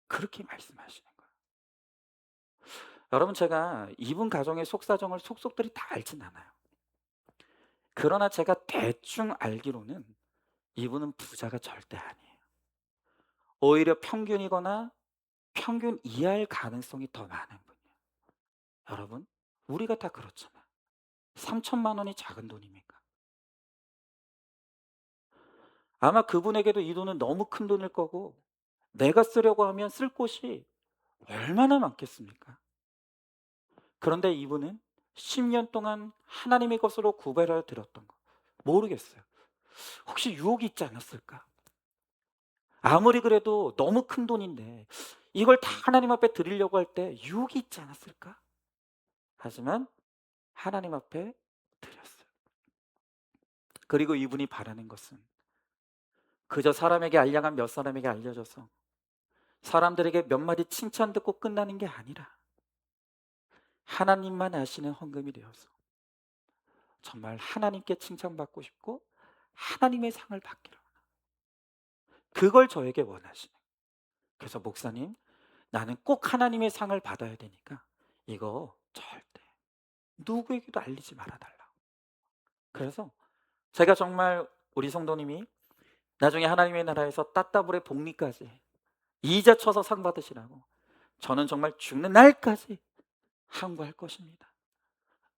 그렇게 말씀하시는 거예요. 여러분 제가 이분 가정의 속사정을 속속들이 다 알진 않아요. 그러나 제가 대충 알기로는 이분은 부자가 절대 아니에요. 오히려 평균이거나 평균 이하일 가능성이 더 많은 분이에요. 여러분, 우리가 다 그렇잖아요. 3천만 원이 작은 돈입니까? 아마 그분에게도 이 돈은 너무 큰 돈일 거고 내가 쓰려고 하면 쓸 곳이 얼마나 많겠습니까? 그런데 이분은 10년 동안 하나님의 것으로 구별하여 드렸던 거 모르겠어요. 혹시 유혹이 있지 않았을까? 아무리 그래도 너무 큰 돈인데 이걸 다 하나님 앞에 드리려고 할 때 유혹이 있지 않았을까? 하지만 하나님 앞에 드렸어요. 그리고 이분이 바라는 것은 그저 사람에게 알량한 몇 사람에게 알려져서 사람들에게 몇 마디 칭찬 듣고 끝나는 게 아니라 하나님만 아시는 헌금이 되어서 정말 하나님께 칭찬받고 싶고 하나님의 상을 받기를 그걸 저에게 원하시는 거예요. 그래서 "목사님, 나는 꼭 하나님의 상을 받아야 되니까 이거 절대 누구에게도 알리지 말아 달라." 그래서 제가 정말 우리 성도님이 나중에 하나님의 나라에서 따따블의 복리까지 이자 쳐서 상 받으시라고 저는 정말 죽는 날까지 항구할 것입니다.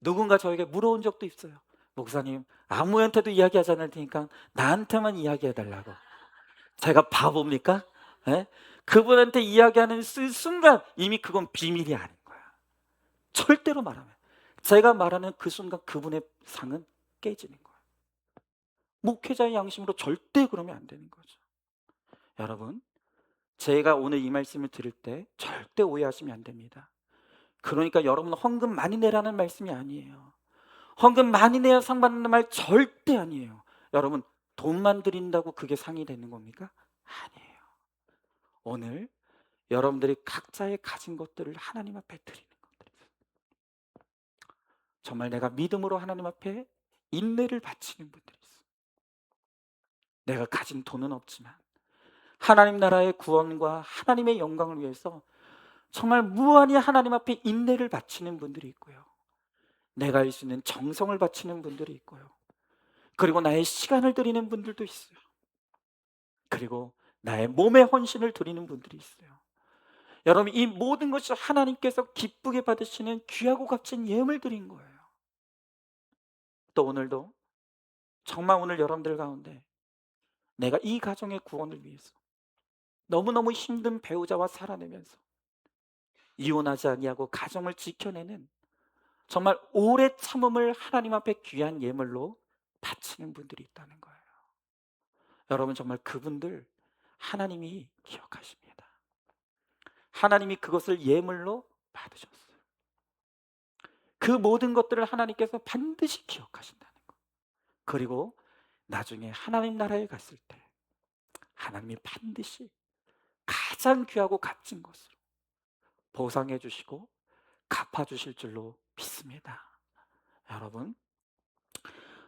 누군가 저에게 물어온 적도 있어요. 목사님, 아무한테도 이야기하지 않을 테니까 나한테만 이야기해 달라고. 제가 바보입니까? 예? 그분한테 이야기하는 순간 이미 그건 비밀이 아닌 거야. 절대로 말하면. 제가 말하는 그 순간 그분의 상은 깨지는 거예요. 목회자의 양심으로 절대 그러면 안 되는 거죠. 여러분, 제가 오늘 이 말씀을 드릴 때 절대 오해하시면 안 됩니다. 그러니까 여러분 헌금 많이 내라는 말씀이 아니에요. 헌금 많이 내야 상 받는다는 말 절대 아니에요. 여러분, 돈만 드린다고 그게 상이 되는 겁니까? 아니에요. 오늘 여러분들이 각자의 가진 것들을 하나님 앞에 드리는 것들이에요. 정말 내가 믿음으로 하나님 앞에 인내를 바치는 분들이 있어요. 내가 가진 돈은 없지만 하나님 나라의 구원과 하나님의 영광을 위해서 정말 무한히 하나님 앞에 인내를 바치는 분들이 있고요. 내가 할 수 있는 정성을 바치는 분들이 있고요. 그리고 나의 시간을 드리는 분들도 있어요. 그리고 나의 몸의 헌신을 드리는 분들이 있어요. 여러분, 이 모든 것이 하나님께서 기쁘게 받으시는 귀하고 값진 예물 드린 거예요. 또 오늘도 정말 오늘 여러분들 가운데 내가 이 가정의 구원을 위해서 너무너무 힘든 배우자와 살아내면서 이혼하지 아니하고 가정을 지켜내는 정말 오래 참음을 하나님 앞에 귀한 예물로 바치는 분들이 있다는 거예요. 여러분, 정말 그분들 하나님이 기억하십니다. 하나님이 그것을 예물로 받으셨어요. 그 모든 것들을 하나님께서 반드시 기억하신다는 것. 그리고 나중에 하나님 나라에 갔을 때 하나님이 반드시 가장 귀하고 값진 것으로 보상해 주시고 갚아 주실 줄로 믿습니다. 여러분,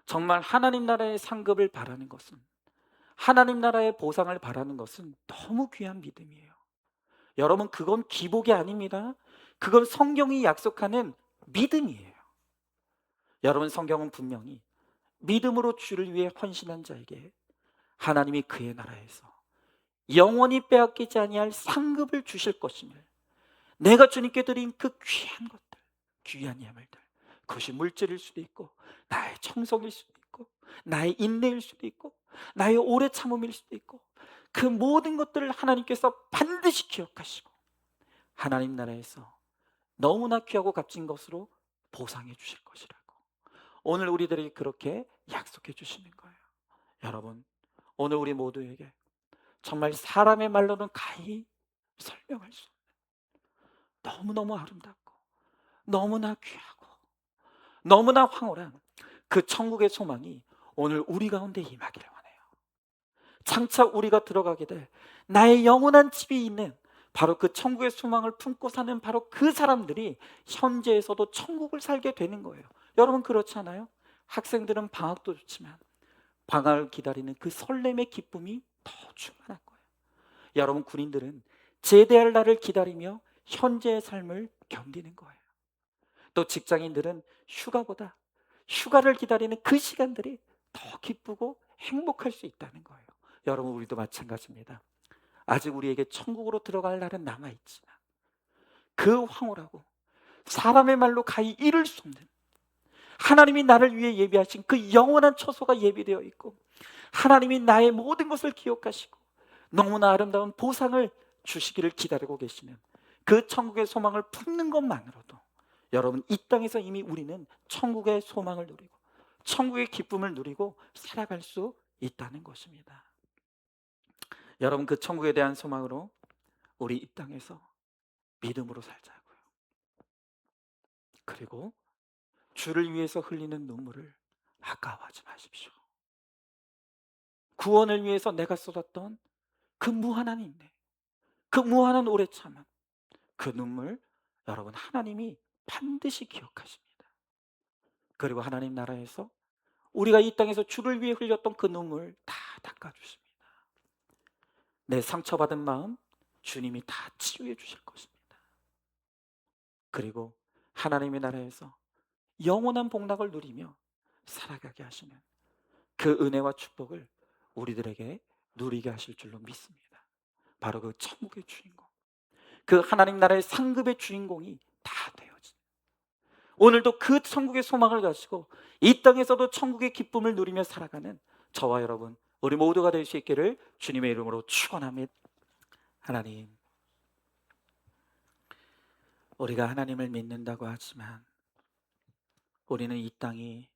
정말 하나님 나라의 상급을 바라는 것은, 하나님 나라의 보상을 바라는 것은 너무 귀한 믿음이에요. 여러분, 그건 기복이 아닙니다. 그건 성경이 약속하는 믿음이에요. 여러분, 성경은 분명히 믿음으로 주를 위해 헌신한 자에게 하나님이 그의 나라에서 영원히 빼앗기지 아니할 상급을 주실 것임을, 내가 주님께 드린 그 귀한 것들, 귀한 예물들, 그것이 물질일 수도 있고 나의 청성일 수도 있고 나의 인내일 수도 있고 나의 오래 참음일 수도 있고, 그 모든 것들을 하나님께서 반드시 기억하시고 하나님 나라에서 너무나 귀하고 값진 것으로 보상해 주실 것이라고 오늘 우리들에게 그렇게 약속해 주시는 거예요. 여러분, 오늘 우리 모두에게 정말 사람의 말로는 가히 설명할 수 없는 너무너무 아름답고 너무나 귀하고 너무나 황홀한 그 천국의 소망이 오늘 우리 가운데 임하기를 원해요. 장차 우리가 들어가게 될 나의 영원한 집이 있는 바로 그 천국의 소망을 품고 사는 바로 그 사람들이 현재에서도 천국을 살게 되는 거예요. 여러분, 그렇지 않아요? 학생들은 방학도 좋지만 방학을 기다리는 그 설렘의 기쁨이 더 충만할 거예요. 여러분, 군인들은 제대할 날을 기다리며 현재의 삶을 견디는 거예요. 또 직장인들은 휴가보다 휴가를 기다리는 그 시간들이 더 기쁘고 행복할 수 있다는 거예요. 여러분, 우리도 마찬가지입니다. 아직 우리에게 천국으로 들어갈 날은 남아있지만 그 황홀하고 사람의 말로 가히 이룰 수 없는 하나님이 나를 위해 예비하신 그 영원한 처소가 예비되어 있고 하나님이 나의 모든 것을 기억하시고 너무나 아름다운 보상을 주시기를 기다리고 계시는 그 천국의 소망을 품는 것만으로도 여러분, 이 땅에서 이미 우리는 천국의 소망을 누리고 천국의 기쁨을 누리고 살아갈 수 있다는 것입니다. 여러분, 그 천국에 대한 소망으로 우리 이 땅에서 믿음으로 살자고요. 그리고 주를 위해서 흘리는 눈물을 아까워하지 마십시오. 구원을 위해서 내가 쏟았던 그 무한한 인내, 그 무한한 오래 참음, 그 눈물, 여러분, 하나님이 반드시 기억하십니다. 그리고 하나님 나라에서 우리가 이 땅에서 주를 위해 흘렸던 그 눈물 다 닦아주십니다. 내 상처받은 마음 주님이 다 치유해 주실 것입니다. 그리고 하나님의 나라에서 영원한 복락을 누리며 살아가게 하시는 그 은혜와 축복을 우리들에게 누리게 하실 줄로 믿습니다. 바로 그 천국의 주인공, 그 하나님 나라의 상급의 주인공이 다 되어진, 오늘도 그 천국의 소망을 가지고 이 땅에서도 천국의 기쁨을 누리며 살아가는 저와 여러분, 우리 모두가 될 수 있기를 주님의 이름으로 축원합니다. 하나님, 우리가 하나님을 믿는다고 하지만 우리는 이 땅이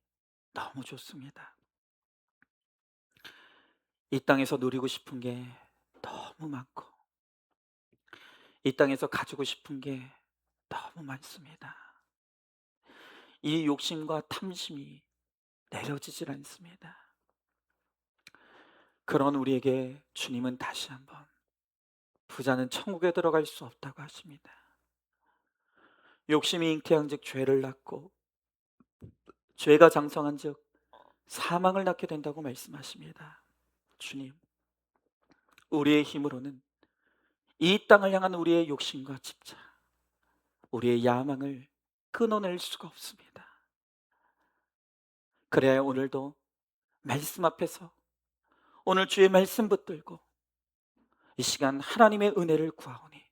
너무 좋습니다. 이 땅에서 누리고 싶은 게 너무 많고, 이 땅에서 가지고 싶은 게 너무 많습니다. 이 욕심과 탐심이 내려지질 않습니다. 그런 우리에게 주님은 다시 한번 부자는 천국에 들어갈 수 없다고 하십니다. 욕심이 잉태한즉 죄를 낳고 죄가 장성한즉 사망을 낳게 된다고 말씀하십니다. 주님, 우리의 힘으로는 이 땅을 향한 우리의 욕심과 집착, 우리의 야망을 끊어낼 수가 없습니다. 그래야 오늘도 말씀 앞에서 오늘 주의 말씀 붙들고 이 시간 하나님의 은혜를 구하오니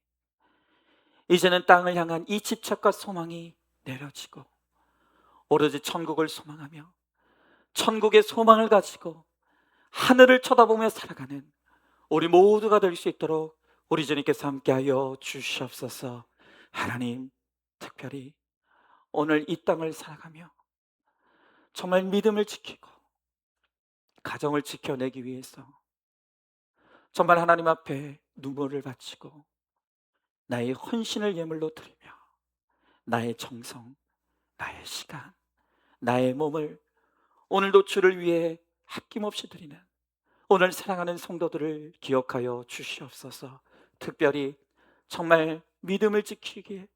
이제는 땅을 향한 이 집착과 소망이 내려지고 오로지 천국을 소망하며 천국의 소망을 가지고 하늘을 쳐다보며 살아가는 우리 모두가 될 수 있도록 우리 주님께서 함께하여 주시옵소서. 하나님, 특별히 오늘 이 땅을 살아가며 정말 믿음을 지키고 가정을 지켜내기 위해서 정말 하나님 앞에 눈물을 바치고 나의 헌신을 예물로 드리며 나의 정성, 나의 시간, 나의 몸을 오늘도 주를 위해 아낌없이 드리는 오늘 사랑하는 성도들을 기억하여 주시옵소서. 특별히 정말 믿음을 지키기에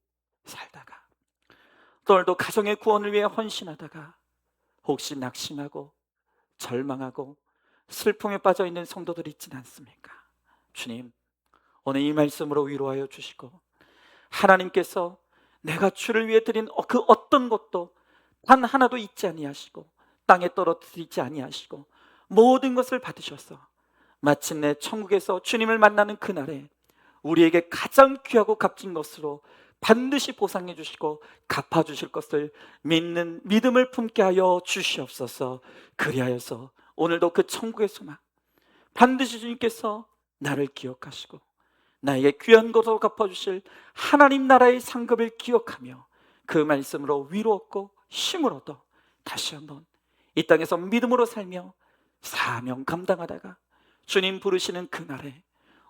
살다가 또 오늘도 가정의 구원을 위해 헌신하다가 혹시 낙심하고 절망하고 슬픔에 빠져 있는 성도들이 있지는 않습니까? 주님, 오늘 이 말씀으로 위로하여 주시고 하나님께서 내가 주를 위해 드린 그 어떤 것도 단 하나도 잊지 아니하시고 땅에 떨어뜨리지 아니하시고 모든 것을 받으셔서 마침내 천국에서 주님을 만나는 그날에 우리에게 가장 귀하고 값진 것으로 반드시 보상해 주시고 갚아 주실 것을 믿는 믿음을 품게 하여 주시옵소서. 그리하여서 오늘도 그 천국의 소망, 반드시 주님께서 나를 기억하시고 나에게 귀한 것으로 갚아주실 하나님 나라의 상급을 기억하며 그 말씀으로 위로 얻고 힘을 얻어 다시 한번 이 땅에서 믿음으로 살며 사명 감당하다가 주님 부르시는 그날에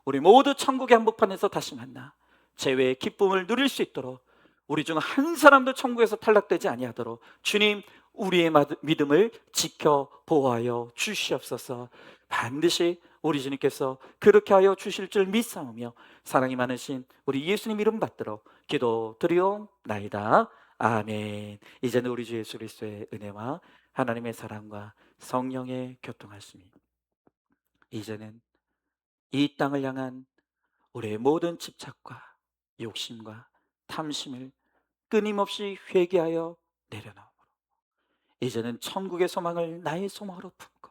우리 모두 천국의 한복판에서 다시 만나 재회의 기쁨을 누릴 수 있도록 우리 중 한 사람도 천국에서 탈락되지 아니하도록 주님, 우리의 믿음을 지켜 보호하여 주시옵소서. 반드시 우리 주님께서 그렇게 하여 주실 줄 믿사오며 사랑이 많으신 우리 예수님 이름 받들어 기도드리옵나이다. 아멘. 이제는 우리 주 예수 그리스도의 은혜와 하나님의 사랑과 성령의 교통하심이 이제는 이 땅을 향한 우리의 모든 집착과 욕심과 탐심을 끊임없이 회개하여 내려놓음으로 이제는 천국의 소망을 나의 소망으로 품고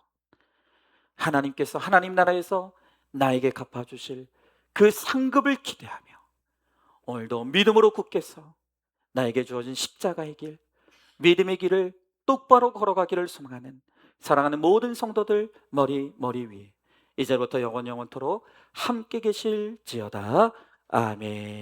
하나님께서 하나님 나라에서 나에게 갚아주실 그 상급을 기대하며 오늘도 믿음으로 굳게 서 나에게 주어진 십자가의 길, 믿음의 길을 똑바로 걸어가기를 소망하는 사랑하는 모든 성도들 머리 위에 이제부터 영원토록 함께 계실지어다. 아멘.